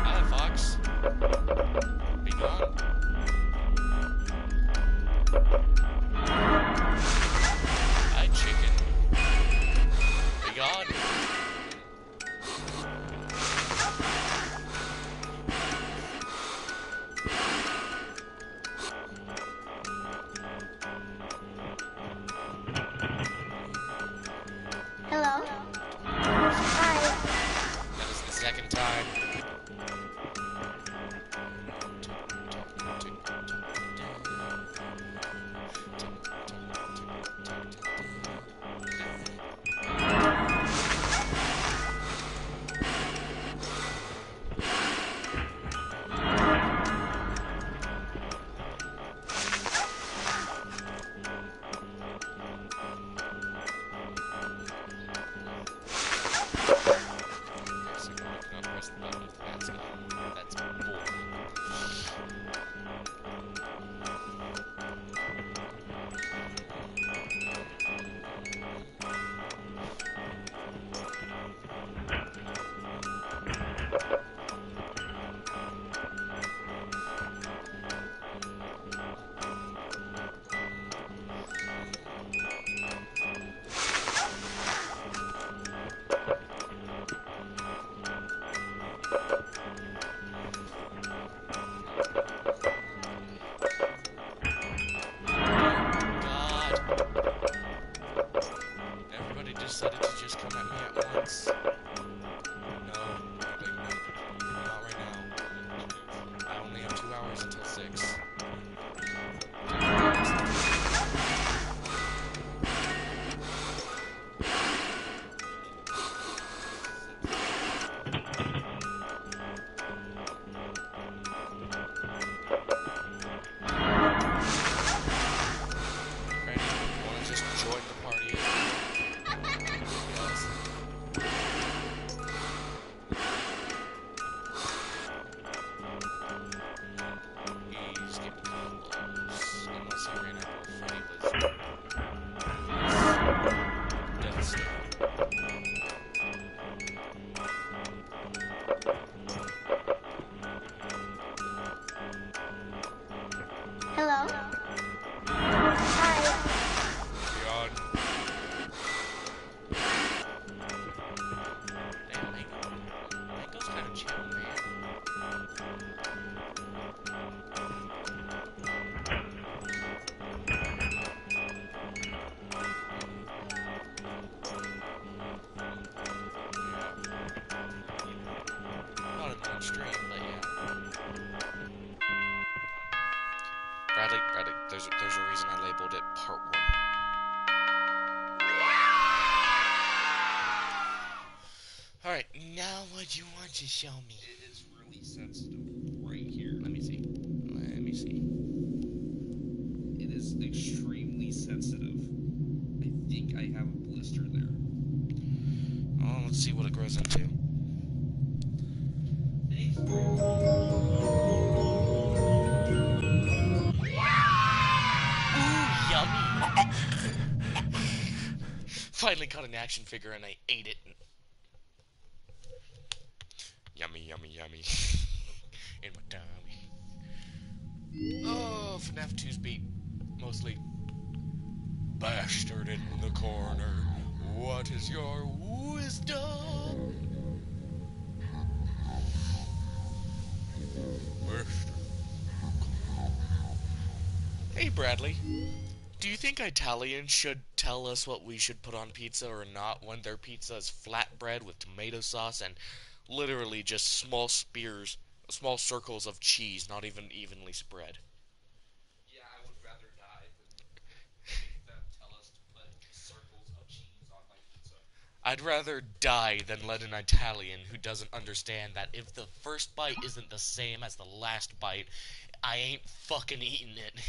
[SPEAKER 1] Hi, Fox. Be gone. Hi, chicken. Be gone. Bradley, there's a reason I labeled it part 1. Alright, now what you want to show me?
[SPEAKER 5] It is really sensitive right here.
[SPEAKER 1] Let me see.
[SPEAKER 5] It is extremely sensitive. I think I have a blister there.
[SPEAKER 1] Oh, let's see what it grows into. Ooh, yummy! Finally caught an action figure and I ate it. Yummy, yummy, yummy. In my tummy. Oh, FNAF 2's beat. Mostly. Bastard in the corner. What is your wisdom? Bastard. Hey, Bradley. Do you think Italians should tell us what we should put on pizza or not when their pizza is flatbread with tomato sauce and literally just small circles of cheese, not even evenly spread?
[SPEAKER 5] Yeah, I would rather die than make them tell us to put circles of cheese on my pizza.
[SPEAKER 1] I'd rather die than let an Italian who doesn't understand that if the first bite isn't the same as the last bite, I ain't fucking eating it.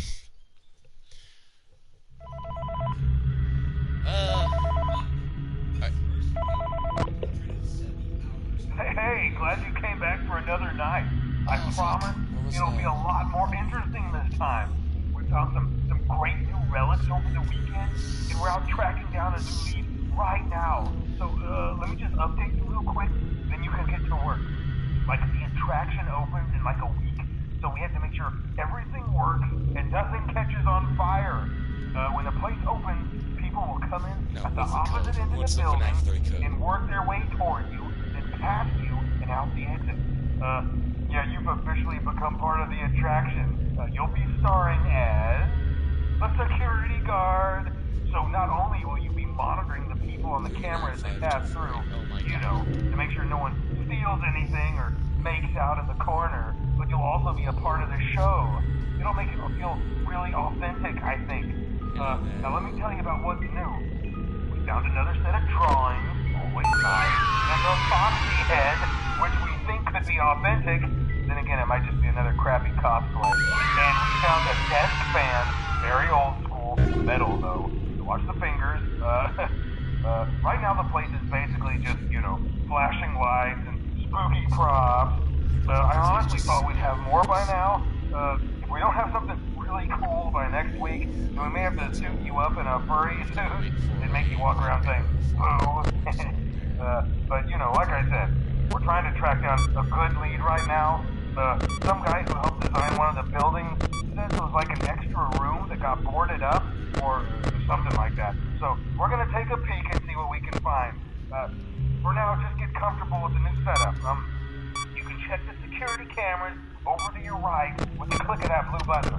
[SPEAKER 3] Hey, glad you came back for another night. I promise it'll be a lot more interesting this time. We found some great new relics over the weekend, and we're out tracking down a new lead right now. So let me just update you real quick, then you can get to work. Like, the attraction opens in like a week, so we have to make sure everything works and nothing catches on fire. When the place opens, people will come in
[SPEAKER 1] Now,
[SPEAKER 3] at the
[SPEAKER 1] what's the
[SPEAKER 3] opposite
[SPEAKER 1] code?
[SPEAKER 3] end of
[SPEAKER 1] What's
[SPEAKER 3] the
[SPEAKER 1] the
[SPEAKER 3] building
[SPEAKER 1] FNAF 3 code?
[SPEAKER 3] and work their way toward you, then past you and out the exit. Yeah, you've officially become part of the attraction. You'll be starring as a security guard. So not only will you be monitoring the people on the camera as they pass through, you know, to make sure no one steals anything or makes out in the corner, but you'll also be a part of the show. It'll make it feel really authentic, I think. Now let me tell you about what's new. We found another set of drawings, always nice, and a Foxy head, which we think could be authentic. Then again, it might just be another crappy cosplay. And we found a desk fan, very old school, metal though. So watch the fingers. Right now the place is basically just, you know, flashing lights and spooky props. I honestly thought we'd have more by now. If we don't have something really cool by next week, then we may have to suit you up in a furry suit and make you walk around saying, boo. But, you know, like I said, we're trying to track down a good lead right now. Some guy who helped design one of the buildings says it was like an extra room that got boarded up or something like that. So we're going to take a peek and see what we can find. For now, just get comfortable with the new setup. You can check the security cameras over to your right with the click of that blue button.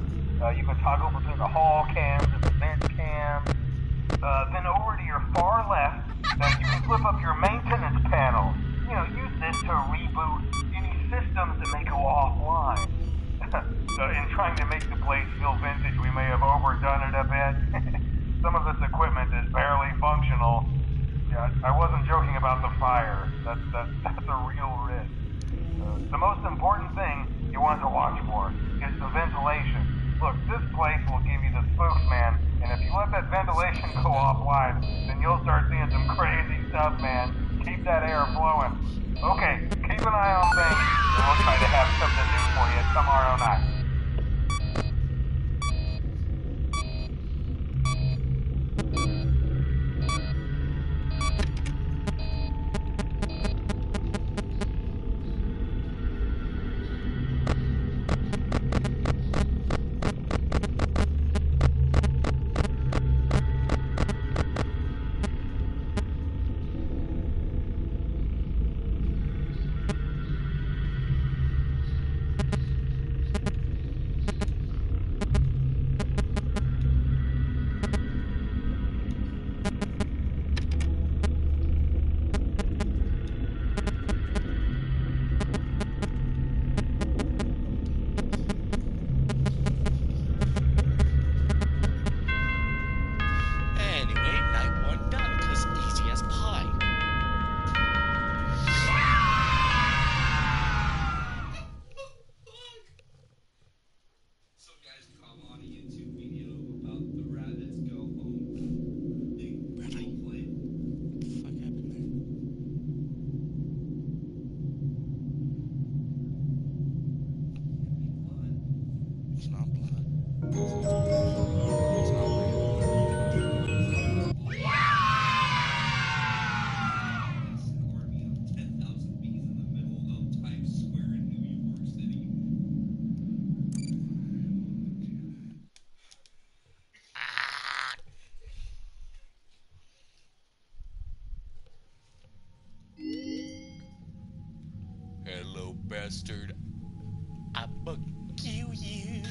[SPEAKER 3] You can toggle between the hall cams and the vent cams. Then over to your far left, you can flip up your maintenance panel. You know, use this to reboot any systems that may go offline. In trying to make the place feel vintage, we may have overdone it a bit. Some of this equipment is barely functional. Yeah, I wasn't joking about the fire. That's a real risk. The most important thing you want to watch for is the ventilation. Look, this place will give you the spooks, man. And if you let that ventilation go offline, then you'll start seeing some crazy stuff, man. Keep that air flowing. Okay, keep an eye on things, and we'll try to have something new for you tomorrow night.
[SPEAKER 1] It's not real.
[SPEAKER 5] Army of 10,000 bees in the middle of Times Square in New York City.
[SPEAKER 1] Hello, bastard. I'ma kill you.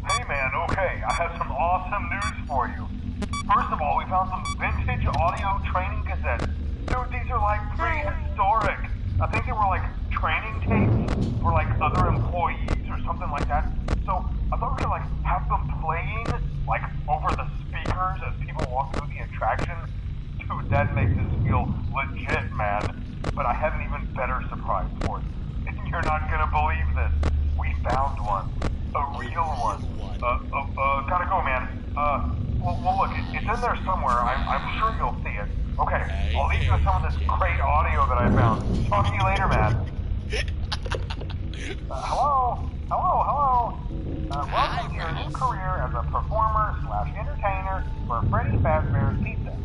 [SPEAKER 6] Hey man, okay, I have some awesome news for you. First of all, we found some vintage audio training cassettes. Dude, these are like prehistoric. I think they were like training tapes for like other employees or something like that. So I thought we could like have them playing like over the speakers as people walk through the attraction. Dude, that makes us feel legit, man. But I have an even better surprise for you. You're not gonna believe this. We found one. A real one. Gotta go, man. Well, look, it's in there somewhere. I'm sure you'll see it. Okay, I'll leave you with some of this great audio that I found. Talk to you later, man. Hello? Welcome to your new career as a performer / entertainer for Freddy Fazbear's Pizza.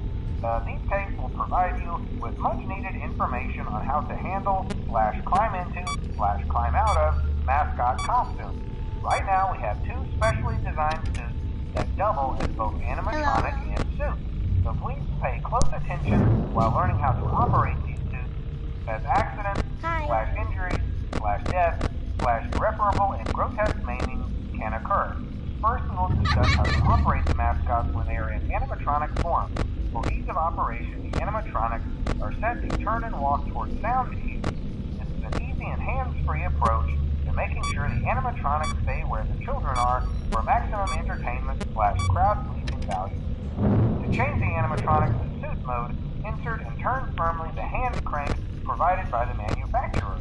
[SPEAKER 6] These tapes will provide you with much needed information on how to handle / climb into / climb out of mascot costumes. Right now we have 2 specially designed suits that double as both animatronic and suit. So please pay close attention while learning how to operate these suits, as accidents / injuries / death / irreparable and grotesque maiming can occur. First we will discuss how to operate the mascots when they are in animatronic form. For ease of operation, the animatronics are set to turn and walk towards sound cues. This is an easy and hands-free approach to making sure the animatronics stay where the children are for maximum entertainment / crowd-pleasing value. To change the animatronics to suit mode, insert and turn firmly the hand crank provided by the manufacturer.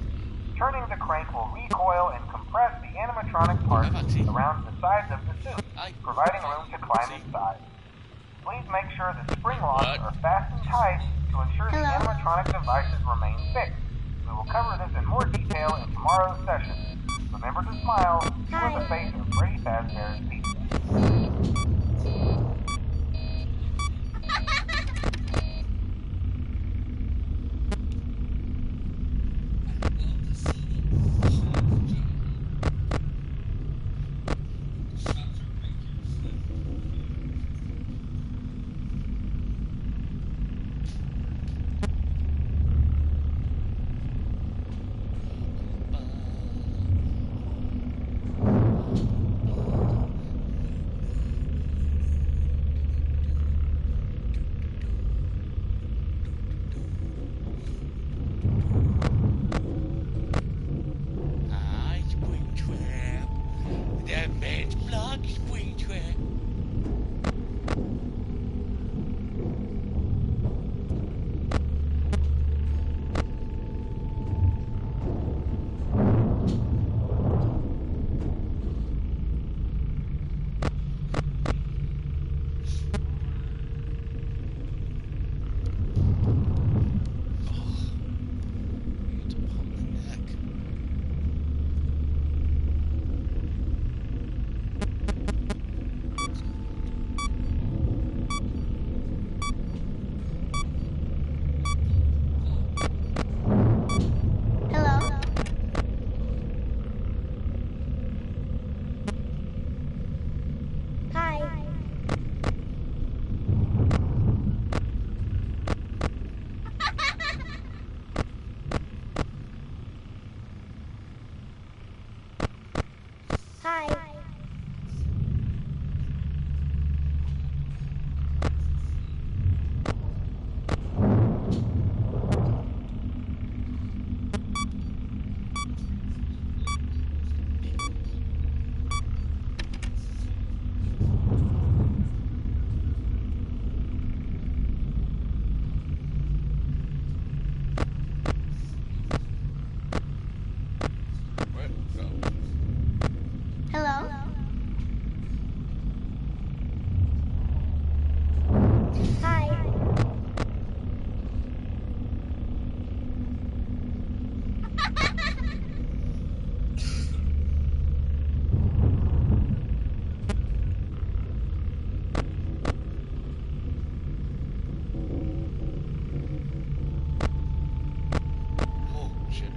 [SPEAKER 6] Turning the crank will recoil and compress the animatronic parts around the sides of the suit, providing room to climb inside. Please make sure the spring locks are fastened tight to ensure the animatronic devices remain fixed. We will cover this in more detail in tomorrow's session. Remember to smile. You are the face of Freddy Fazbear's Pizza.
[SPEAKER 4] Hello? Hi.
[SPEAKER 1] Oh, shit.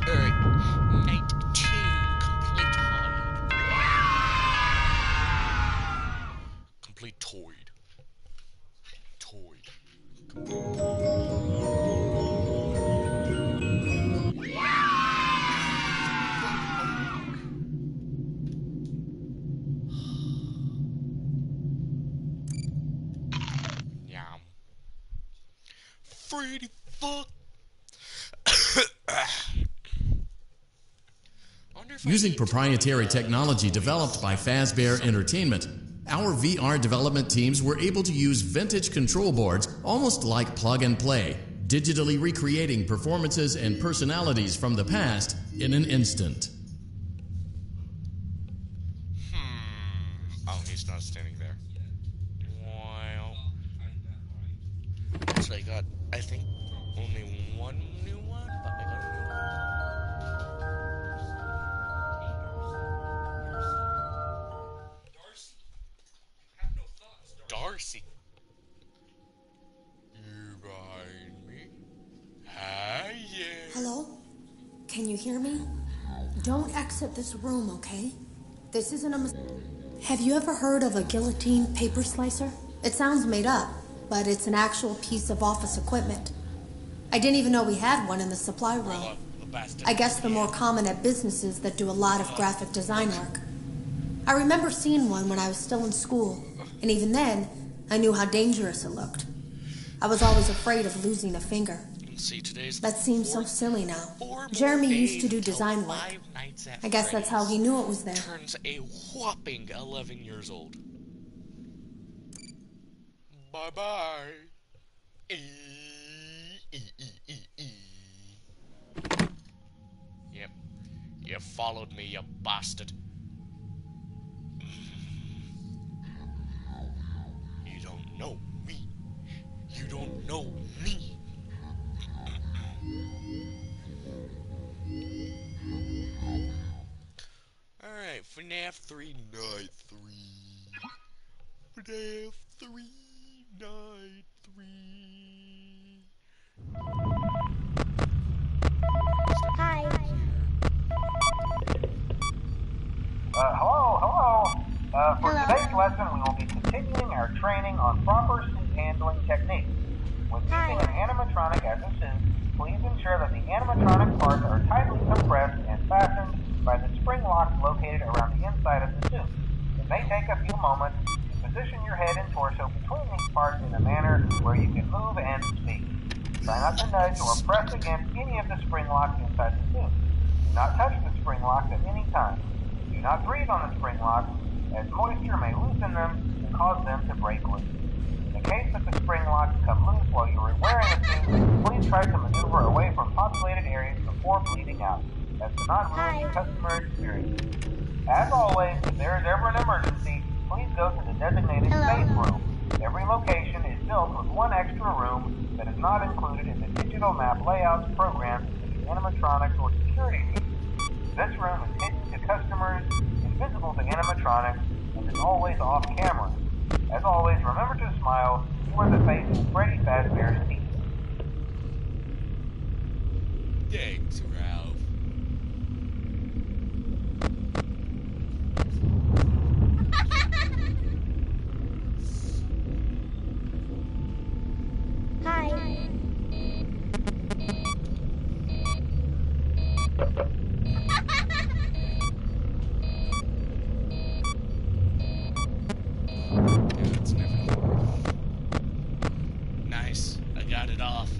[SPEAKER 1] Alright, night 2, complete hide. Complete toid. Toid. Yum. Freddy fuck.
[SPEAKER 2] Using proprietary technology developed by Fazbear Entertainment, our VR development teams were able to use vintage control boards almost like plug and play, digitally recreating performances and personalities from the past in an instant.
[SPEAKER 1] Oh, he's not standing there. Wow. So I got, I think, only one new one, but I got a new one.
[SPEAKER 5] Darcy, you have no thoughts, Darcy.
[SPEAKER 1] Darcy. You behind me? Hi, yeah.
[SPEAKER 4] Hello? Can you hear me? Don't exit this room, okay? This isn't a Have you ever heard of a guillotine paper slicer? It sounds made up, but it's an actual piece of office equipment. I didn't even know we had one in the supply room. I guess they're more common at businesses that do a lot of graphic design work. I remember seeing one when I was still in school, and even then, I knew how dangerous it looked. I was always afraid of losing a finger.
[SPEAKER 1] See, today's
[SPEAKER 4] That seems so silly now. Jeremy used to do design work. I guess that's how he knew it was there.
[SPEAKER 1] Turns a whopping 11 years old. Bye-bye. Yep. You followed me, you bastard. You don't know me. You don't know me. Alright, FNaF 3 Night 3. FNaF 3 Night 3.
[SPEAKER 4] Hi.
[SPEAKER 6] Hello. For today's lesson, we will be continuing our training on proper suit handling techniques. When using an animatronic as a suit, please ensure that the animatronic parts are tightly compressed and fastened by the spring locks located around the inside of the suit. It may take a few moments to position your head and torso between these parts in a manner where you can move and speak. Try not to nudge or press against any of the spring locks inside the suit. Do not touch the spring locks at any time. Do not breathe on the spring locks, as moisture may loosen them and cause them to break loose. In the case that the spring locks come loose while you are wearing a suit, please try to maneuver away from populated areas before bleeding out, as to not ruin the customer experience. As always, if there is ever an emergency, please go to the designated safe room. Every location is built with one extra room that is not included in the digital map layouts programmed into the animatronics or security features. This room is hidden to customers, invisible to animatronics, and is always off camera. As always, remember to smile. You are the face of Freddy Fazbear's Pizza.
[SPEAKER 1] Thanks, Ralph.
[SPEAKER 4] Hi.
[SPEAKER 1] It's never nice. I got it off.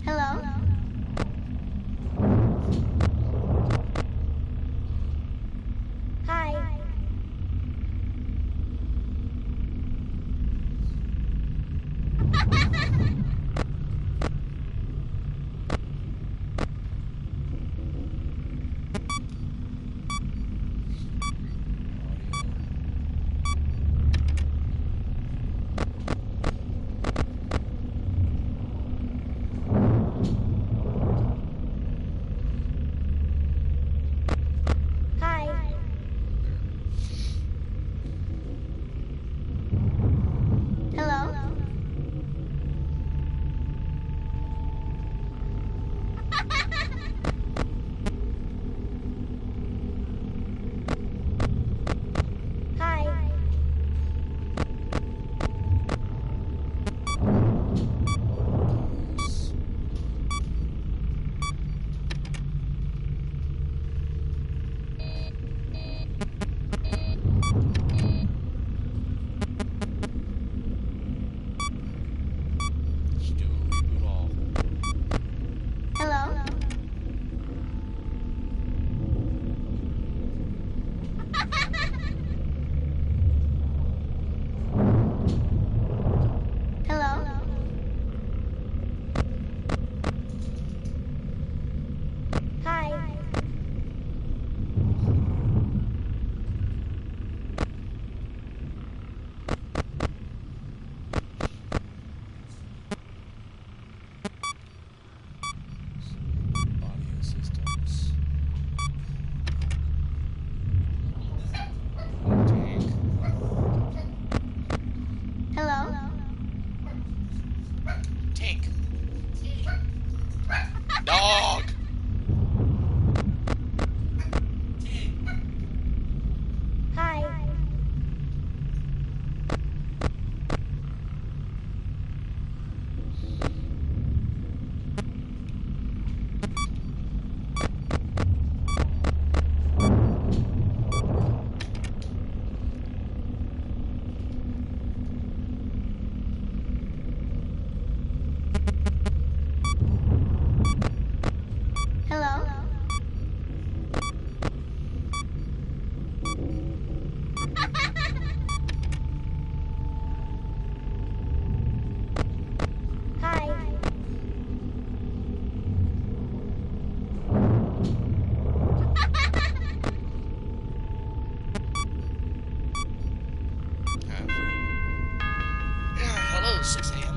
[SPEAKER 4] Hello? Hi. Hi. Hello? Hi.
[SPEAKER 1] Let's do a reboot all.
[SPEAKER 4] Hello? Hello? Hi.
[SPEAKER 1] Audio systems. Tank.
[SPEAKER 4] Hello?
[SPEAKER 1] Tank. Dog.
[SPEAKER 4] Hi. Hello? Hi.
[SPEAKER 1] Hello, 6 a.m.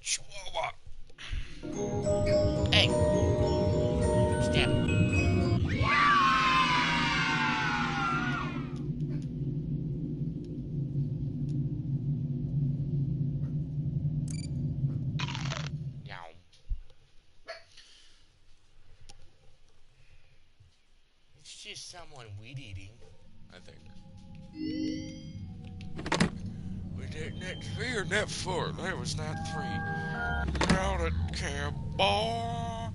[SPEAKER 1] Chihuahua. Hey. Stab. Meow. It's just someone weed eating, I think. Was that net 3 or net 4? That was not 3. Now the cowboy. Oh.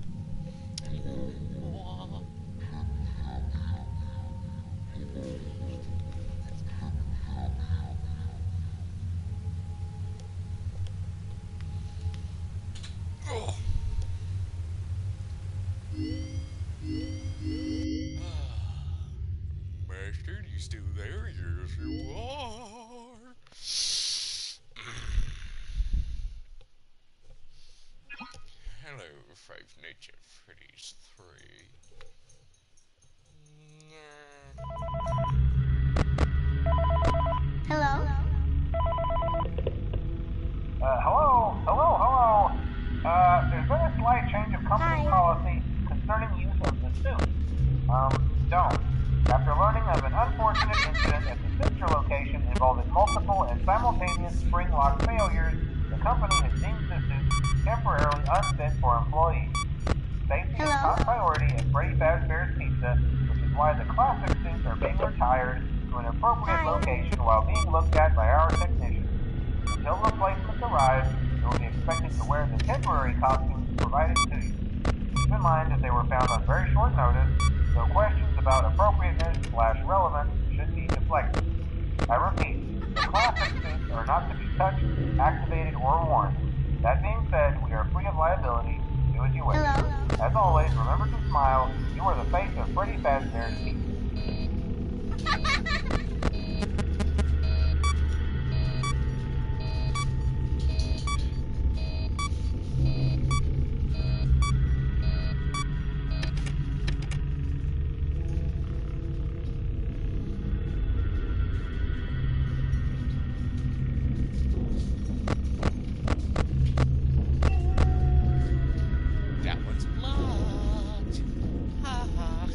[SPEAKER 1] Master, you still there? Yes, you are. Hello, Five Nights at Freddy's 3.
[SPEAKER 4] Hello?
[SPEAKER 6] Hello. There's been a slight change of company
[SPEAKER 4] Hi.
[SPEAKER 6] policy concerning use of the suit. Don't. After learning of an unfortunate incident at the sister location involving multiple and simultaneous spring lock failures, the company has deemed the suit temporarily unfit for employees. Safety is
[SPEAKER 4] Hello?
[SPEAKER 6] top priority at Freddy Fazbear's Pizza, which is why the classic suits are being retired to an appropriate location while being looked at by our technicians. Until replacements arrive, you will be expected to wear the temporary costumes provided to you. Keep in mind that they were found on very short notice, so questions about appropriateness/relevance should be deflected. I repeat, the classic suits are not to be touched, activated, or worn. That being said, we are free of liability. Do as you wish. As always, remember to smile. You are the face of Freddy Fazbear's Pizza.
[SPEAKER 1] That one's blocked. Ha ha.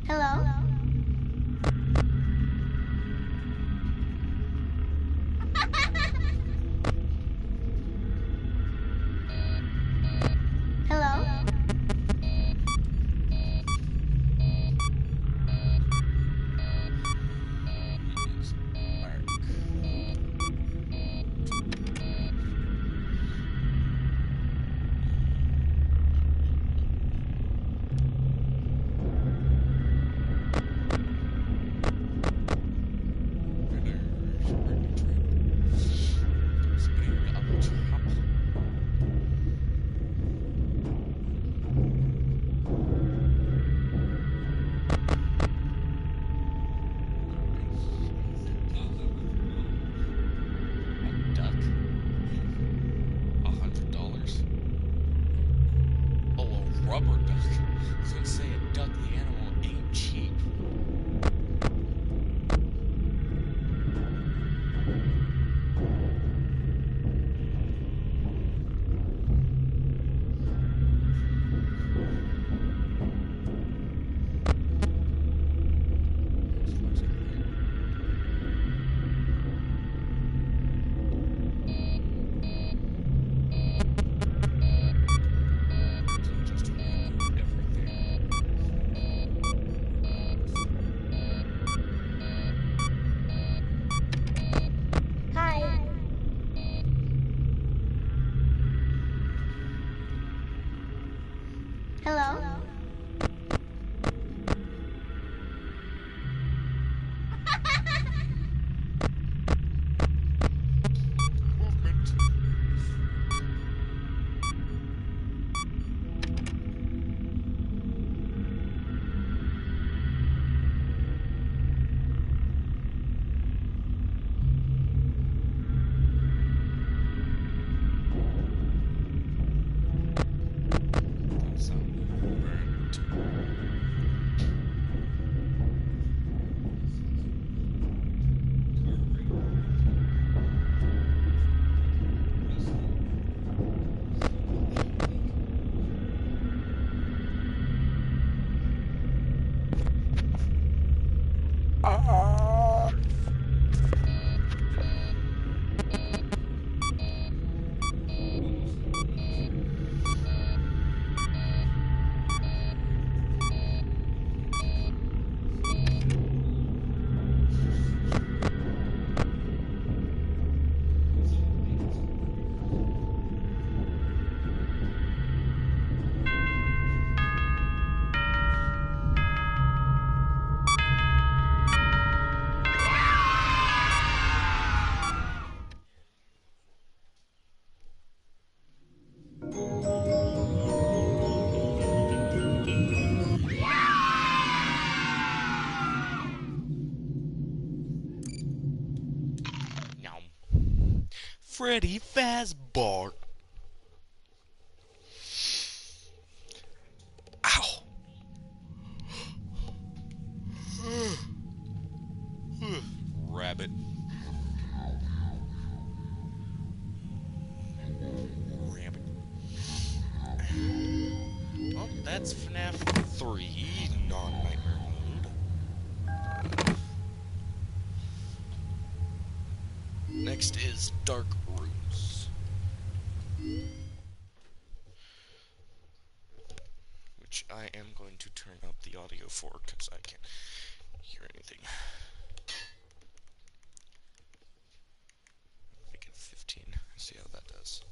[SPEAKER 4] Hello? Hello? Rubber duck. I was gonna say a duck, the animal ain't cheap. Hello?
[SPEAKER 1] Movement. Freddy Fazbear. Ow! that's FNAF 3, non-nightmare mode. Next is Dark Roots, which I am going to turn up the audio for because I can't hear anything. Make it 15, see how that does.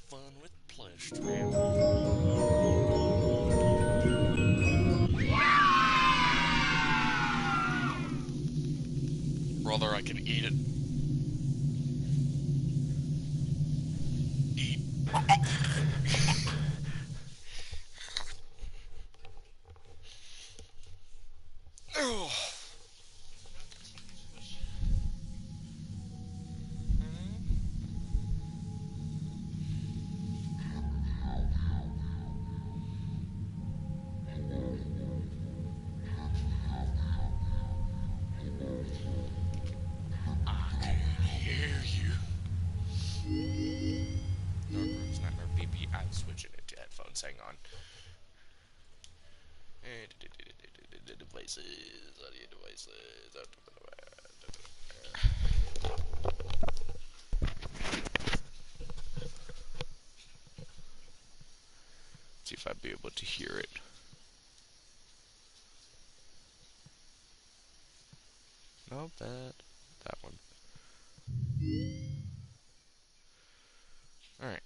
[SPEAKER 1] Fun with pleasure. Brother, I can eat it. Eat. Oh. I'm switching it to headphones. Hang on. Devices, audio devices. See if I'd be able to hear it. No, that one. All right.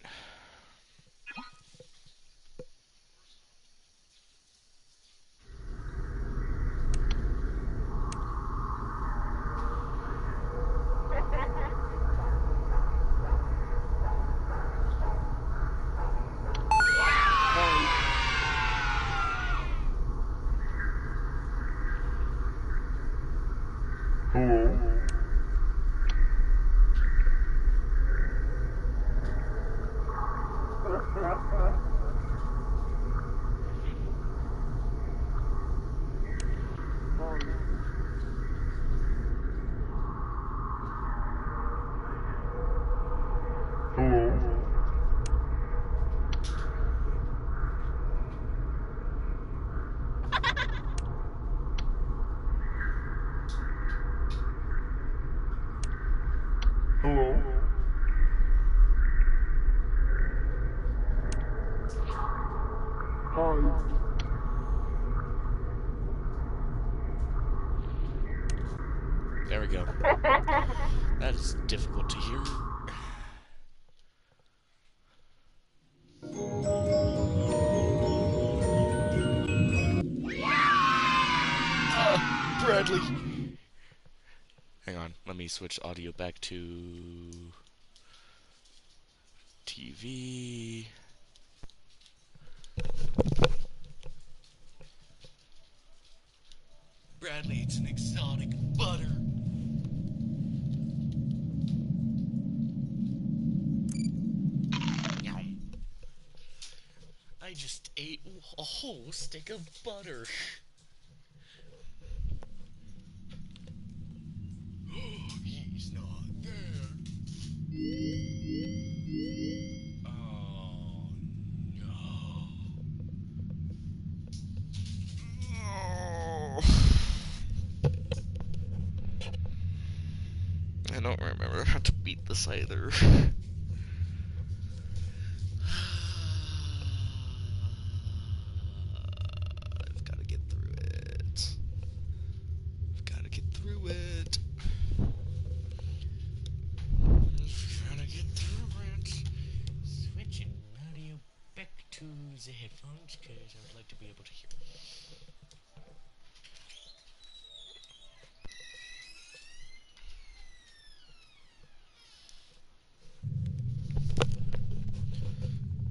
[SPEAKER 1] There we go. That is difficult to hear. Bradley! Hang on, let me switch audio back to TV.
[SPEAKER 7] Bradley, it's an exotic butter. I just ate a whole stick of butter. He's not there. Oh, no.
[SPEAKER 1] I don't remember how to beat this either. I've got to get through it. I've got to get through it. I've got to get through it.
[SPEAKER 7] Switching audio back to the headphones because I would like to be able to hear.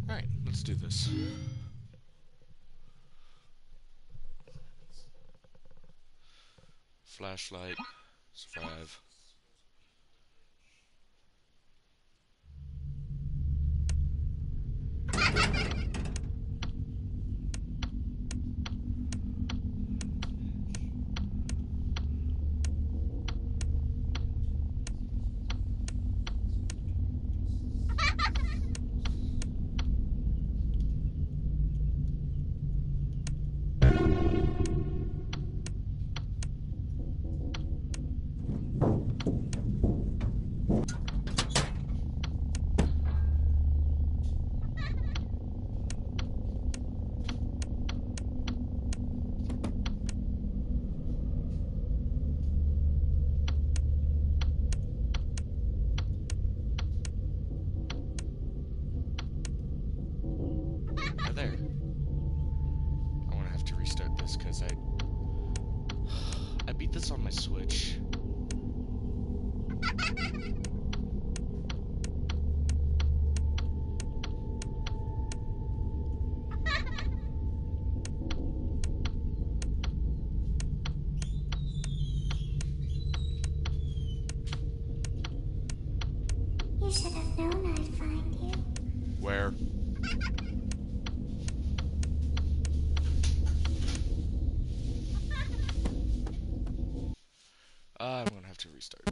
[SPEAKER 1] Alright, let's do this. Flashlight. Survive. There. I want to have to restart this because I beat this on my Switch.
[SPEAKER 8] You should have known I'd find you.
[SPEAKER 1] Where? I'm gonna have to restart.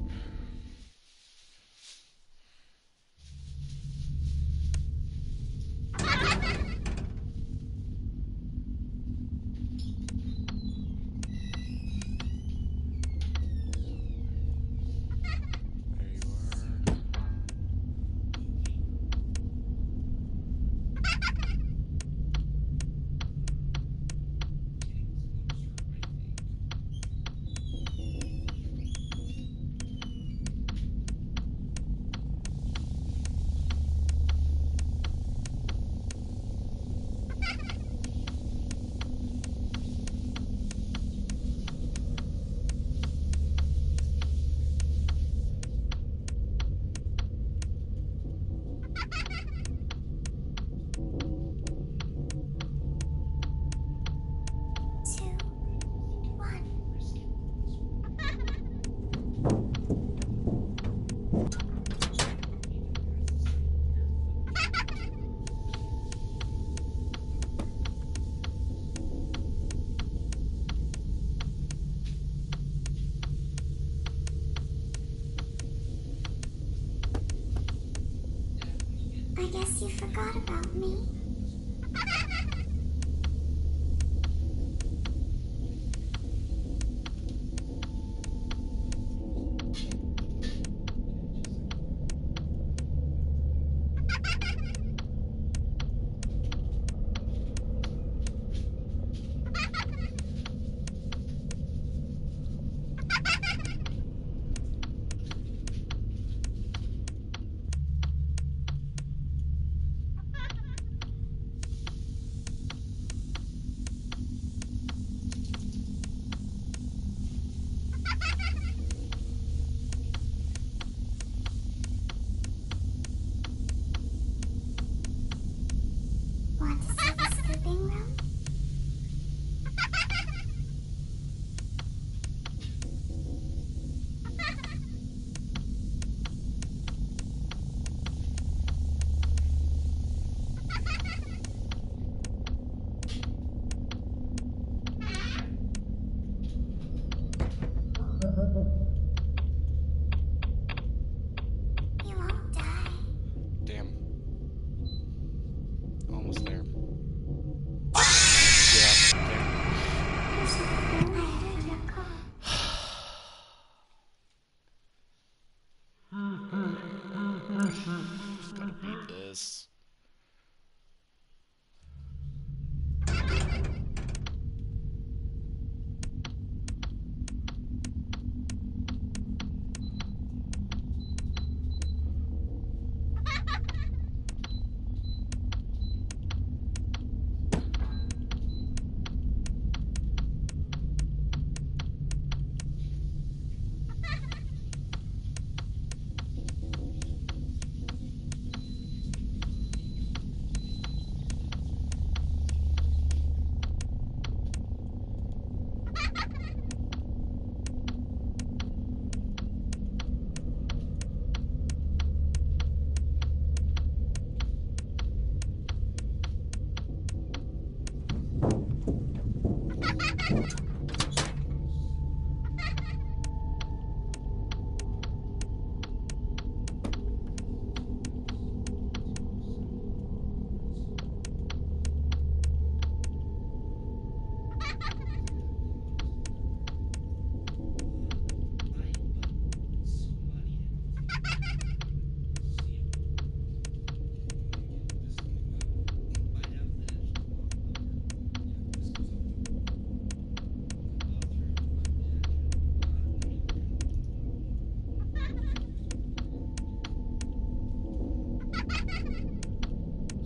[SPEAKER 1] There you are.
[SPEAKER 8] I guess you forgot about me.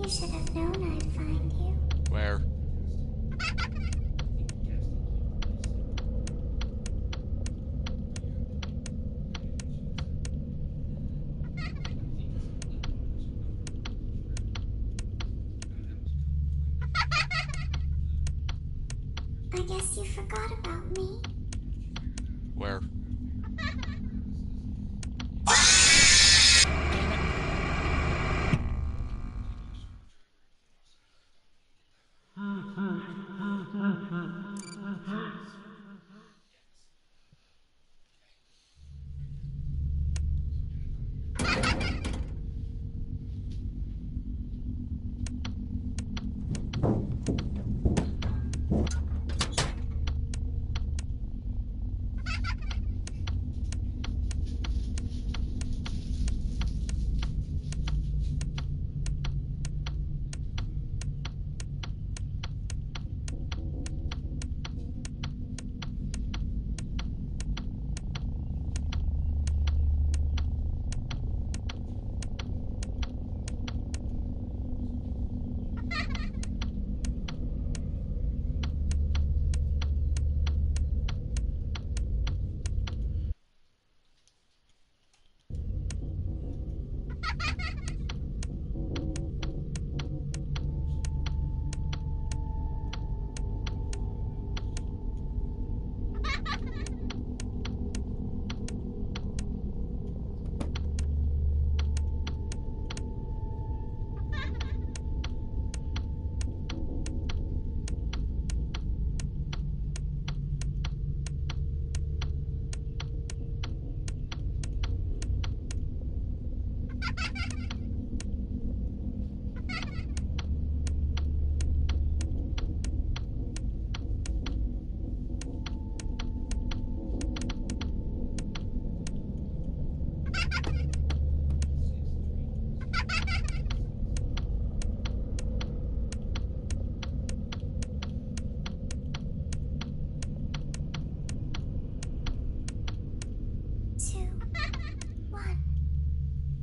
[SPEAKER 8] You should have known I'd find you.
[SPEAKER 1] Where?
[SPEAKER 8] I guess you forgot about me.
[SPEAKER 1] Where?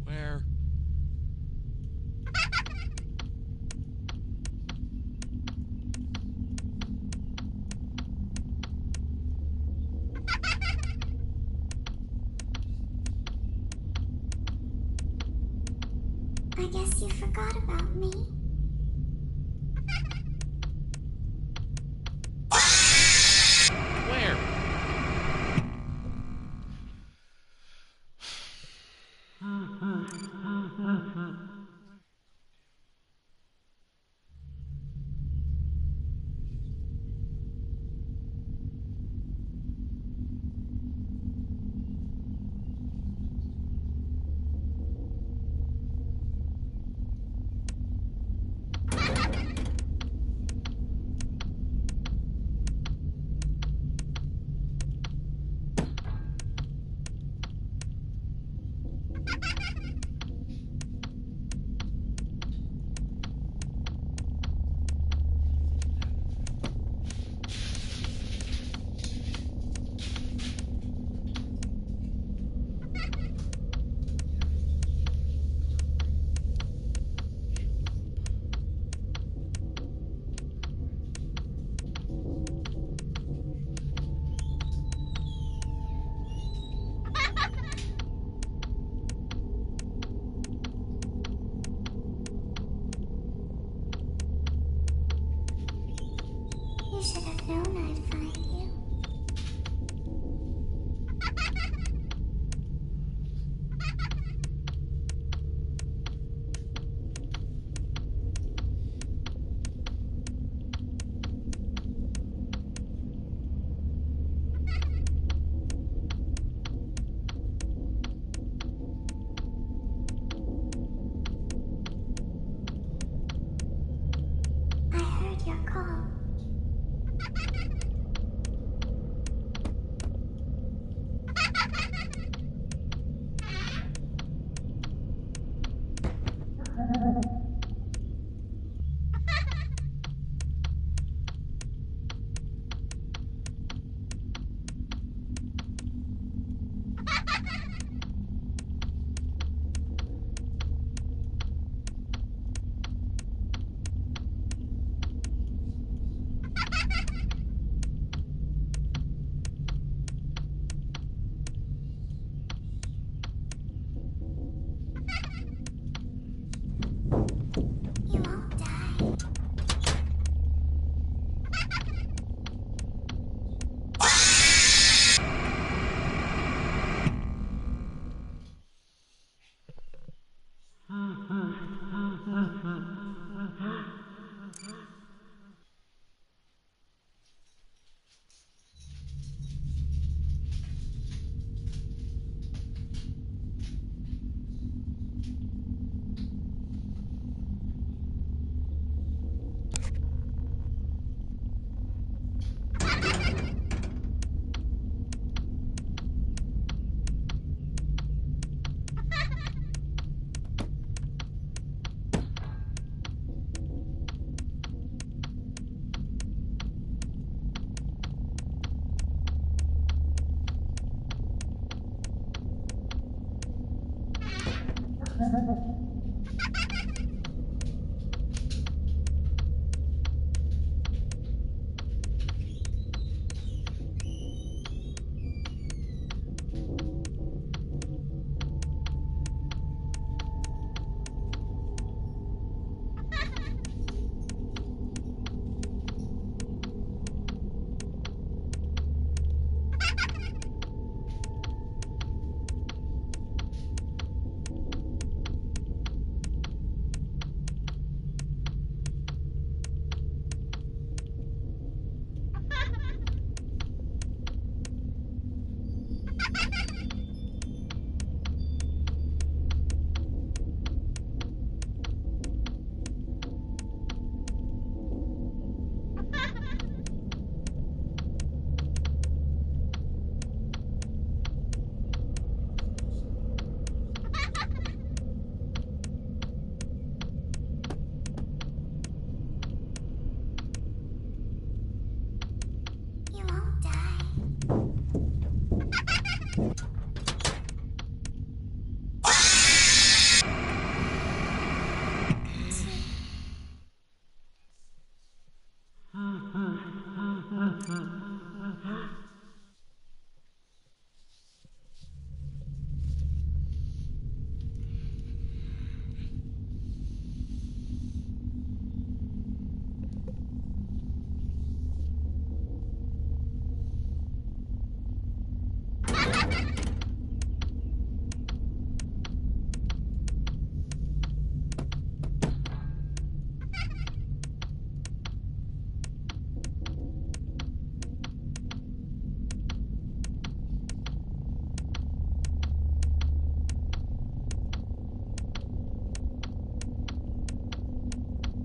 [SPEAKER 1] Where?
[SPEAKER 8] I guess you forgot about me.
[SPEAKER 1] Where?
[SPEAKER 8] You should have known I'd find you. I heard your call. You won't die.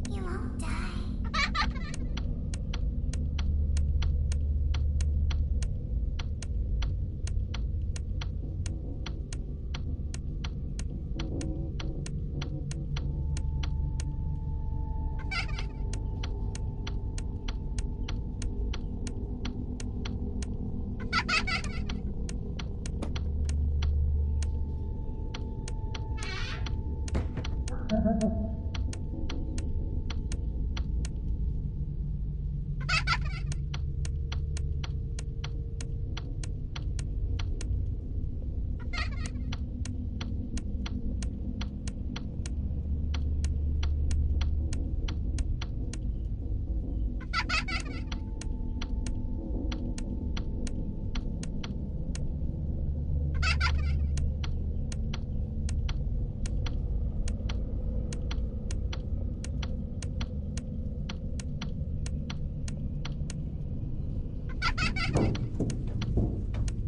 [SPEAKER 8] You won't die.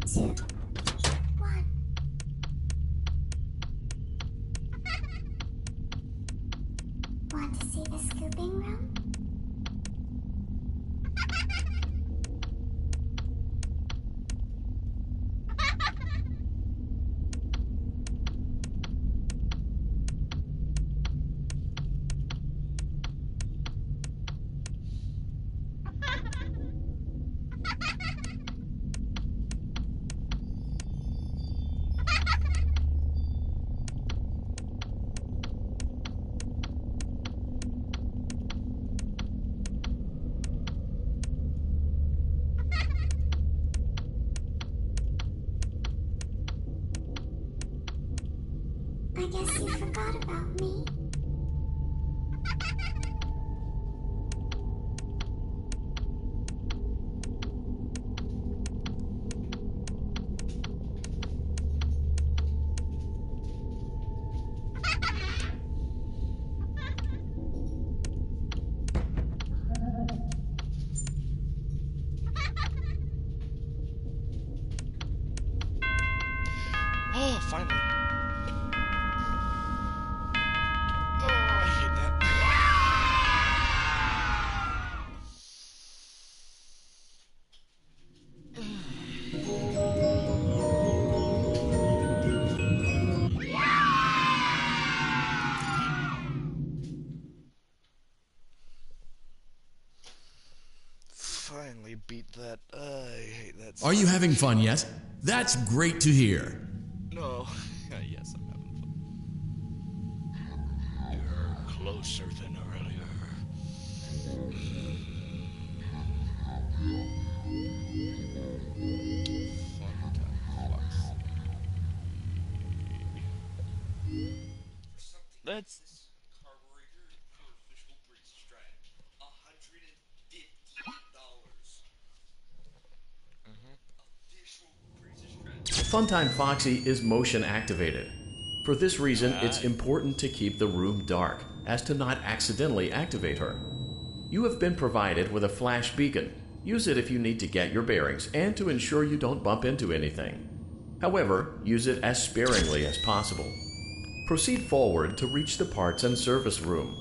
[SPEAKER 8] Two, one. Want to see the scooping room? I guess you forgot about me.
[SPEAKER 1] Oh, finally. Oh, I hate that. Finally beat that. I hate that.
[SPEAKER 2] Are you having fun yet? That's great to hear.
[SPEAKER 1] No. Yes, I'm having fun.
[SPEAKER 7] closer than earlier.
[SPEAKER 1] Fun time Foxy.
[SPEAKER 5] Something like
[SPEAKER 1] Let's.
[SPEAKER 5] this carburetor for official Breeze Strike. $150. Official Breeze Strike.
[SPEAKER 2] Funtime Foxy is motion activated. For this reason, it's
[SPEAKER 1] Aye.
[SPEAKER 2] important to keep the room dark, as to not accidentally activate her. You have been provided with a flash beacon. Use it if you need to get your bearings and to ensure you don't bump into anything. However, use it as sparingly as possible. Proceed forward to reach the parts and service room.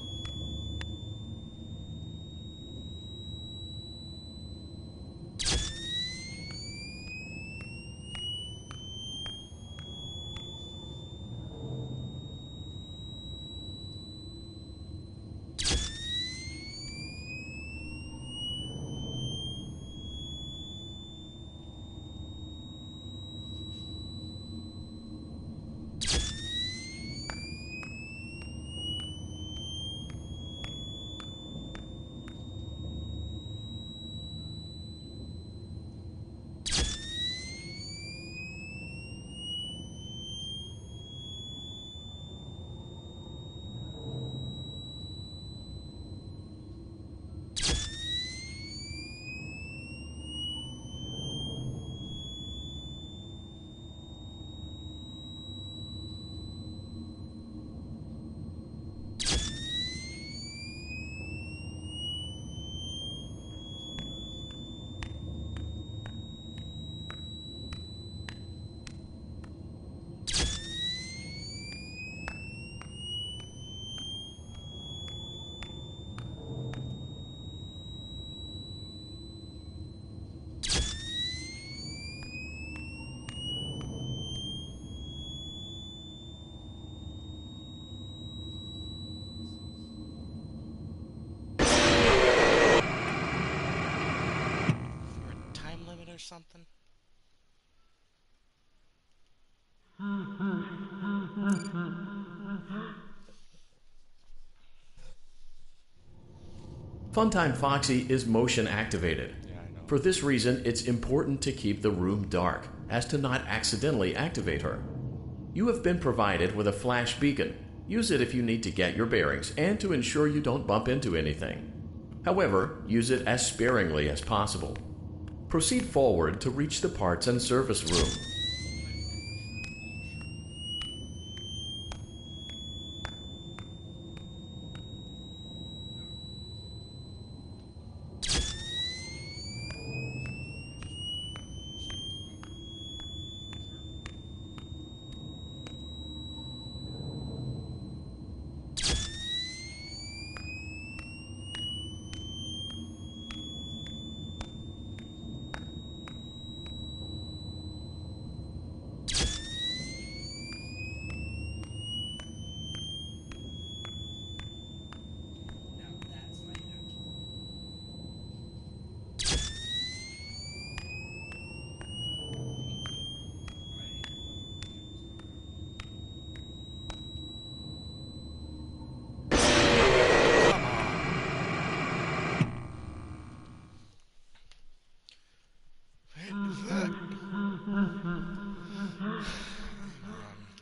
[SPEAKER 1] For a time limit or something?
[SPEAKER 2] Funtime Foxy is motion activated.
[SPEAKER 1] Yeah, I know.
[SPEAKER 2] For this reason, it's important to keep the room dark, as to not accidentally activate her. You have been provided with a flash beacon. Use it if you need to get your bearings and to ensure you don't bump into anything. However, use it as sparingly as possible. Proceed forward to reach the parts and service room.
[SPEAKER 5] Now that's my note.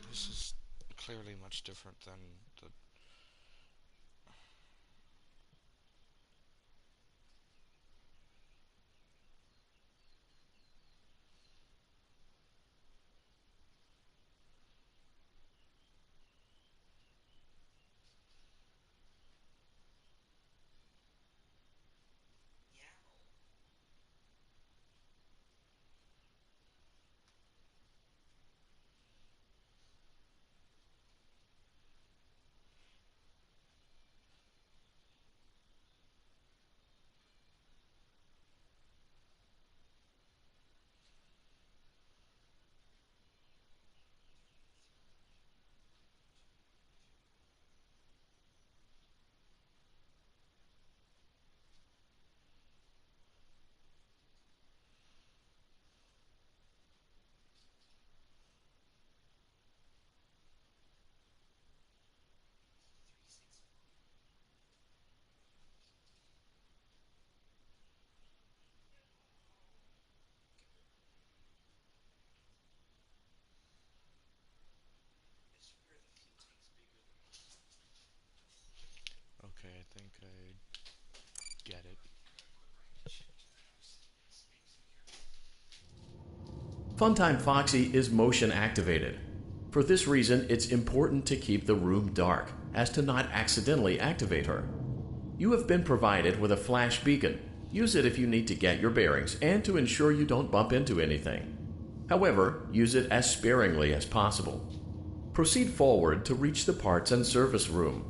[SPEAKER 1] This is clearly much different than the.
[SPEAKER 2] Funtime Foxy is motion activated. For this reason, it's important to keep the room dark, as to not accidentally activate her. You have been provided with a flash beacon. Use it if you need to get your bearings and to ensure you don't bump into anything. However, use it as sparingly as possible. Proceed forward to reach the parts and service room.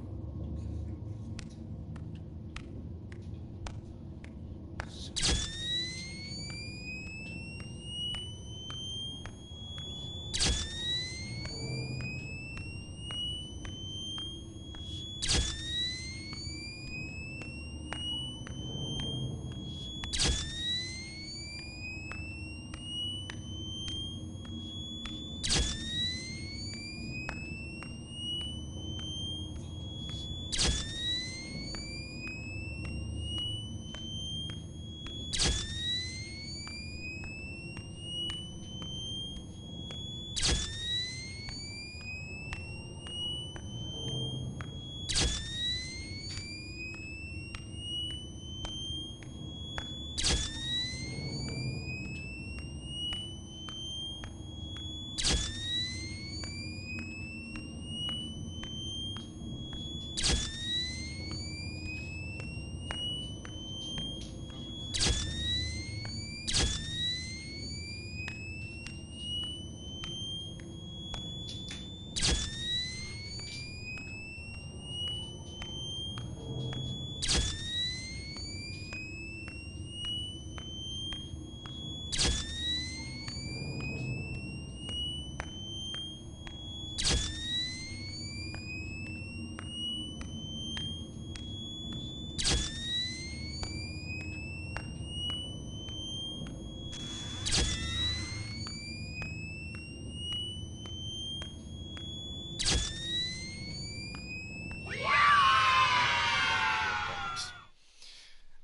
[SPEAKER 1] Buttons.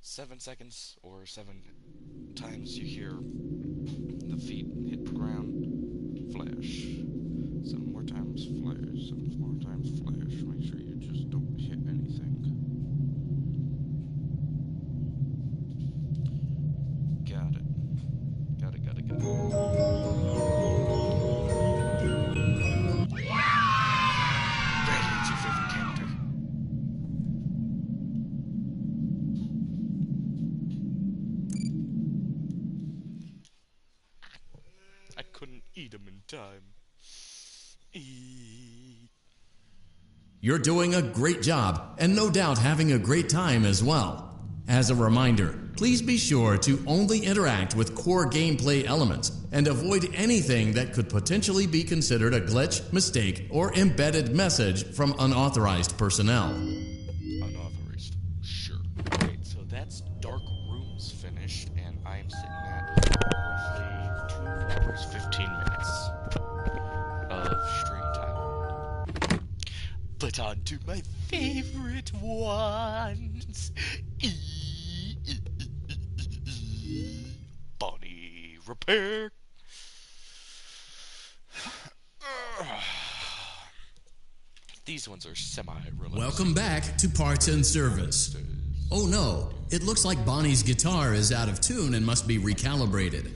[SPEAKER 1] 7 seconds or 7 times you hear the feet hit the ground, flash. 7 more times, flash. 7 more times, flash. Make sure you just don't hit anything. Got it. Got it. Bradley, it's your favorite character. I couldn't eat them in time.
[SPEAKER 2] You're doing a great job, and no doubt having a great time as well. As a reminder, please be sure to only interact with core gameplay elements and avoid anything that could potentially be considered a glitch, mistake, or embedded message from unauthorized personnel.
[SPEAKER 1] Unauthorized. Sure. Okay, so that's Dark Rooms finished, and I am sitting at roughly 2 hours, 15 minutes of stream time. But on to my favorite ones. Body repair. These ones are semi-realistic.
[SPEAKER 2] Welcome back to Parts and Service. Oh no, it looks like Bonnie's guitar is out of tune and must be recalibrated.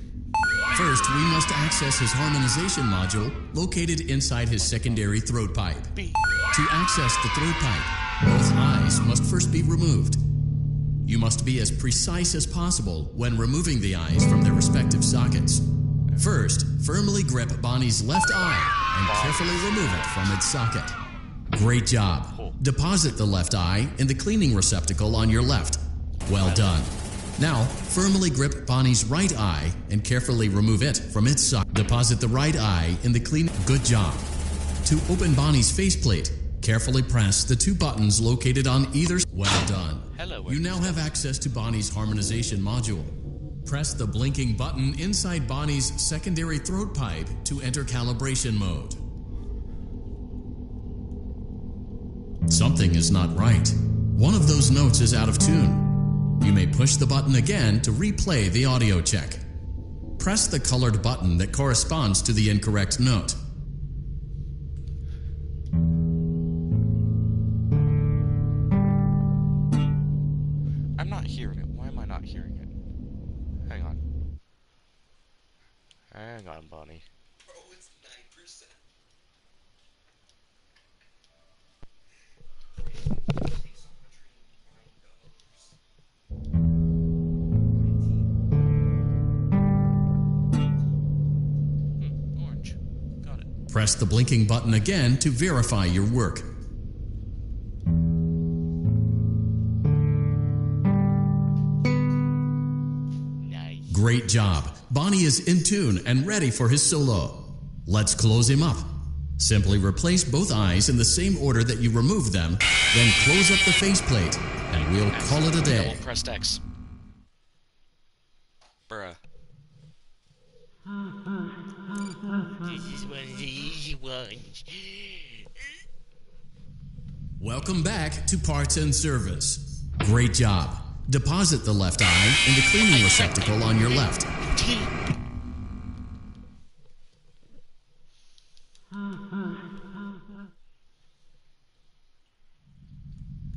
[SPEAKER 2] First, we must access his harmonization module located inside his secondary throat pipe. To access the throat pipe, both eyes must first be removed. You must be as precise as possible when removing the eyes from their respective sockets. First, firmly grip Bonnie's left eye and carefully remove it from its socket. Great job. Deposit the left eye in the cleaning receptacle on your left. Well done. Now, firmly grip Bonnie's right eye and carefully remove it from its socket. Deposit the right eye in the clean. Good job. To open Bonnie's faceplate, carefully press the 2 buttons located on either. Well done.
[SPEAKER 1] Hello,
[SPEAKER 2] You now have access to Bonnie's harmonization module. Press the blinking button inside Bonnie's secondary throat pipe to enter calibration mode. Something is not right. One of those notes is out of tune. You may push the button again to replay the audio check. Press the colored button that corresponds to the incorrect note.
[SPEAKER 1] I'm not hearing it. Why am I not hearing it? Hang on. Hang on, Bonnie.
[SPEAKER 5] Bro, it's 9%.
[SPEAKER 1] Orange. Got it.
[SPEAKER 2] Press the blinking button again to verify your work.
[SPEAKER 7] Nice.
[SPEAKER 2] Great job. Bonnie is in tune and ready for his solo. Let's close him up. Simply replace both eyes in the same order that you removed them, then close up the faceplate, and we'll call it a day.
[SPEAKER 1] Double pressed X. Bruh.
[SPEAKER 7] This is one of the easy ones.
[SPEAKER 2] Welcome back to Parts and Service. Great job. Deposit the left eye in the cleaning receptacle on your left.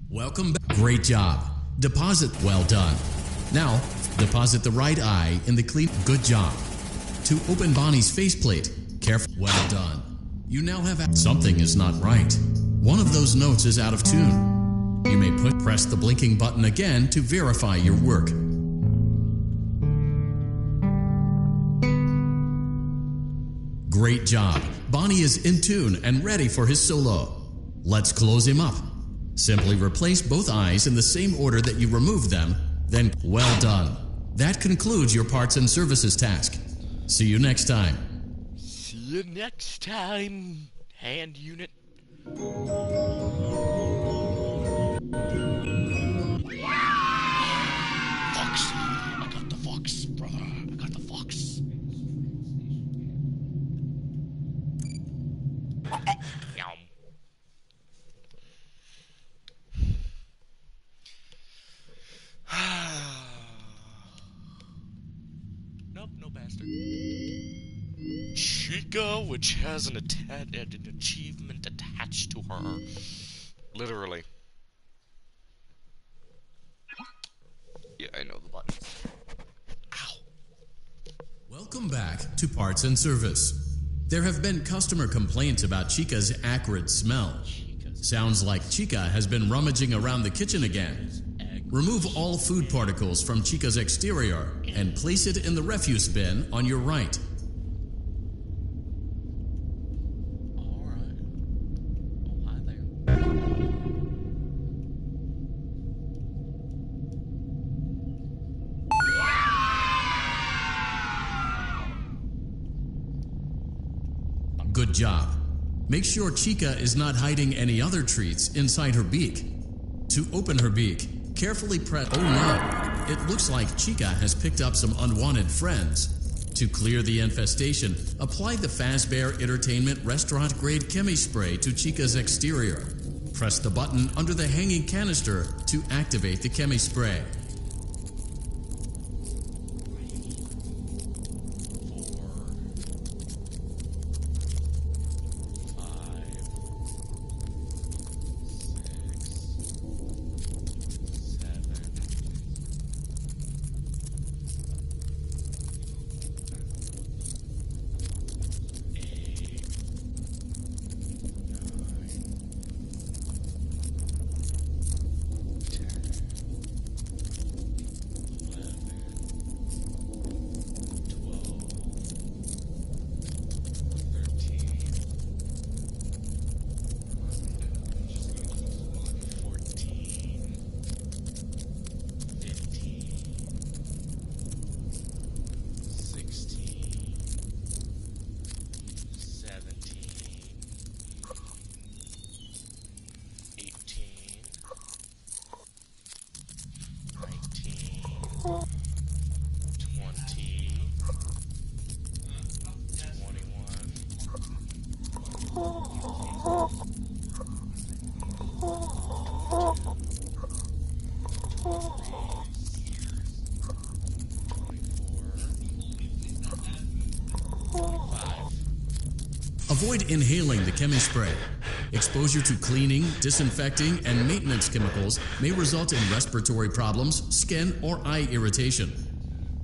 [SPEAKER 2] Welcome back. Great job. Deposit. Well done. Now, deposit the right eye in the clean. Good job. To open Bonnie's faceplate, careful. Well done. You now have. Something is not right. One of those notes is out of tune. You may press the blinking button again to verify your work. Great job. Bonnie is in tune and ready for his solo. Let's close him up. Simply replace both eyes in the same order that you removed them, then well done. That concludes your parts and services task. See you next time.
[SPEAKER 7] See you next time, hand unit.
[SPEAKER 1] Fox. I got the fox, brother. I got the fox.
[SPEAKER 7] Yum.
[SPEAKER 1] Nope, no bastard. Chica, which has an achievement attached to her. Literally. Yeah, I know the button. Ow.
[SPEAKER 2] Welcome back to Parts and Service. There have been customer complaints about Chica's acrid smell. Sounds like Chica has been rummaging around the kitchen again. Remove all food particles from Chica's exterior and place it in the refuse bin on your right.
[SPEAKER 1] Alright. Oh, hi there.
[SPEAKER 2] Good job. Make sure Chica is not hiding any other treats inside her beak. To open her beak, carefully press. Oh no! It looks like Chica has picked up some unwanted friends. To clear the infestation, apply the Fazbear Entertainment restaurant grade chemi spray to Chica's exterior. Press the button under the hanging canister to activate the chemi spray.
[SPEAKER 1] 5.
[SPEAKER 2] Avoid inhaling the chemi spray. Exposure to cleaning, disinfecting, and maintenance chemicals may result in respiratory problems, skin, or eye irritation.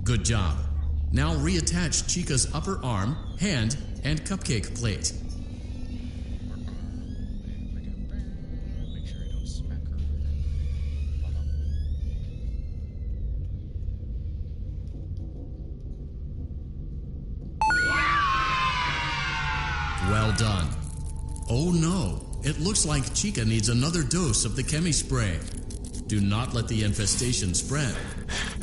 [SPEAKER 2] Good job. Now reattach Chica's upper arm, hand, and cupcake plate.
[SPEAKER 1] Make sure I don't smack her.
[SPEAKER 2] Well done. Oh no, it looks like Chica needs another dose of the chemi spray. Do not let the infestation spread.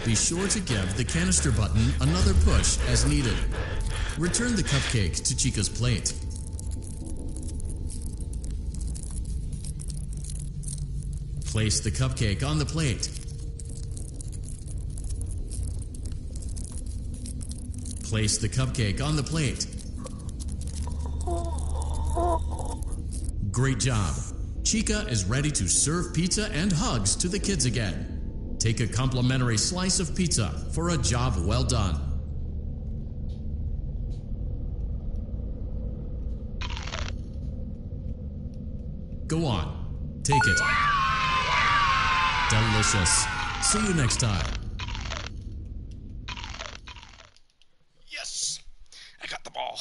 [SPEAKER 2] Be sure to give the canister button another push as needed. Return the cupcake to Chica's plate. Place the cupcake on the plate. Place the cupcake on the plate. Great job. Chica is ready to serve pizza and hugs to the kids again. Take a complimentary slice of pizza for a job well done. Go on. Take it. Delicious. See you next time.
[SPEAKER 1] Yes! I got the ball.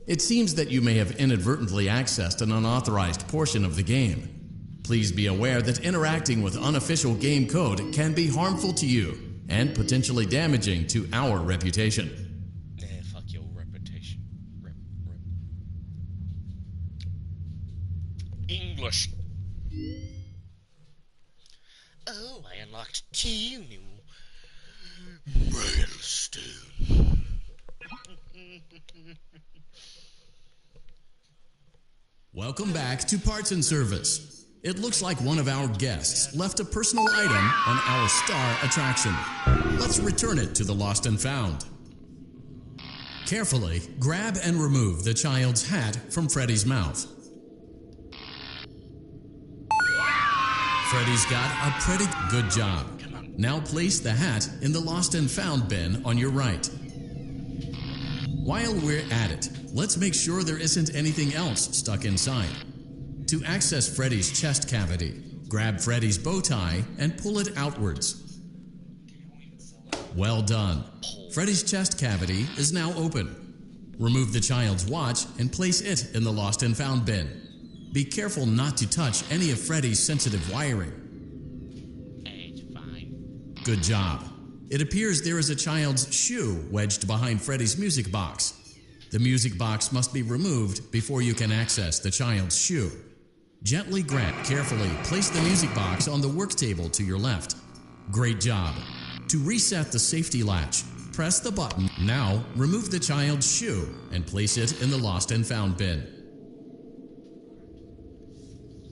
[SPEAKER 2] It seems that you may have inadvertently accessed an unauthorized portion of the game. Please be aware that interacting with unofficial game code can be harmful to you and potentially damaging to our reputation.
[SPEAKER 1] Fuck your reputation. English. Oh, I unlocked 2 new milestones.
[SPEAKER 2] Welcome back to Parts and Service. It looks like one of our guests left a personal item on our star attraction. Let's return it to the Lost and Found. Carefully grab and remove the child's hat from Freddy's mouth. Freddy's got a pretty good job. Now place the hat in the Lost and Found bin on your right. While we're at it, let's make sure there isn't anything else stuck inside. To access Freddy's chest cavity, grab Freddy's bow tie and pull it outwards. Well done. Freddy's chest cavity is now open. Remove the child's watch and place it in the Lost and Found bin. Be careful not to touch any of Freddy's sensitive wiring.
[SPEAKER 1] It's fine.
[SPEAKER 2] Good job. It appears there is a child's shoe wedged behind Freddy's music box. The music box must be removed before you can access the child's shoe. Gently carefully place the music box on the work table to your left. Great job. To reset the safety latch, press the button. Now, remove the child's shoe and place it in the Lost and Found bin.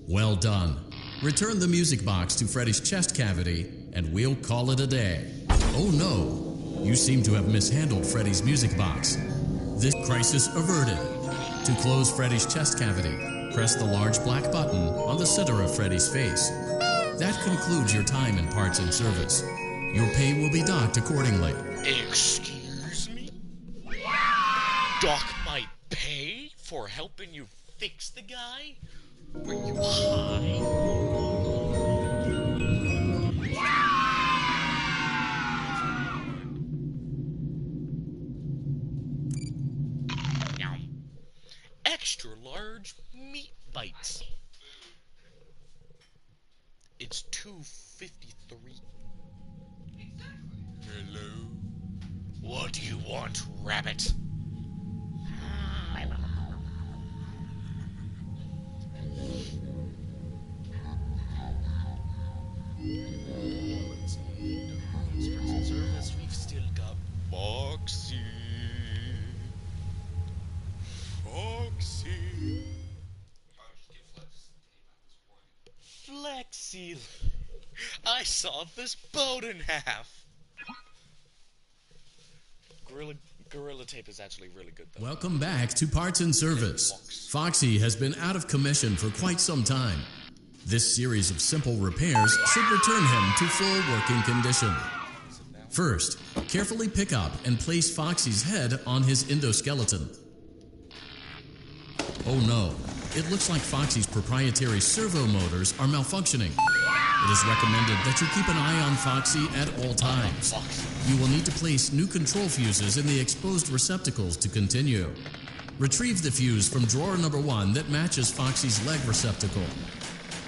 [SPEAKER 2] Well done. Return the music box to Freddy's chest cavity, and we'll call it a day. Oh no, you seem to have mishandled Freddy's music box. This crisis averted. To close Freddy's chest cavity, press the large black button on the center of Freddy's face. That concludes your time in Parts and Service. Your pay will be docked accordingly.
[SPEAKER 1] Excuse me? Dock my pay for helping you fix the guy? Were you high? Yum. Extra large meat bites. It's $2.53. Hello? What do you want, rabbit? Service, we've still got Foxy. Flexi. I saw this boat in half. Gorilla Tape is actually really good, though.
[SPEAKER 2] Welcome back to Parts and Service. Foxy has been out of commission for quite some time. This series of simple repairs should return him to full working condition. First, carefully pick up and place Foxy's head on his endoskeleton. Oh no, it looks like Foxy's proprietary servo motors are malfunctioning. It is recommended that you keep an eye on Foxy at all times. You will need to place new control fuses in the exposed receptacles to continue. Retrieve the fuse from drawer number 1 that matches Foxy's leg receptacle.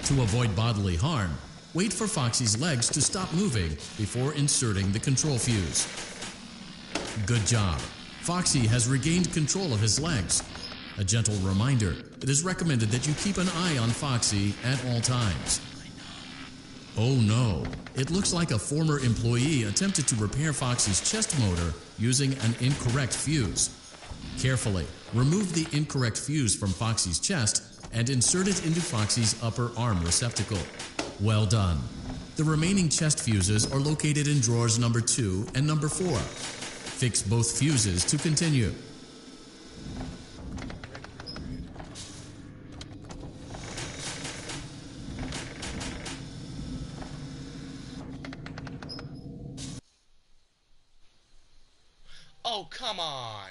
[SPEAKER 2] To avoid bodily harm, wait for Foxy's legs to stop moving before inserting the control fuse. Good job. Foxy has regained control of his legs. A gentle reminder, it is recommended that you keep an eye on Foxy at all times. Oh no, it looks like a former employee attempted to repair Foxy's chest motor using an incorrect fuse. Carefully, remove the incorrect fuse from Foxy's chest and insert it into Foxy's upper arm receptacle. Well done. The remaining chest fuses are located in drawers number 2 and number 4. Fix both fuses to continue.
[SPEAKER 7] Oh, come on!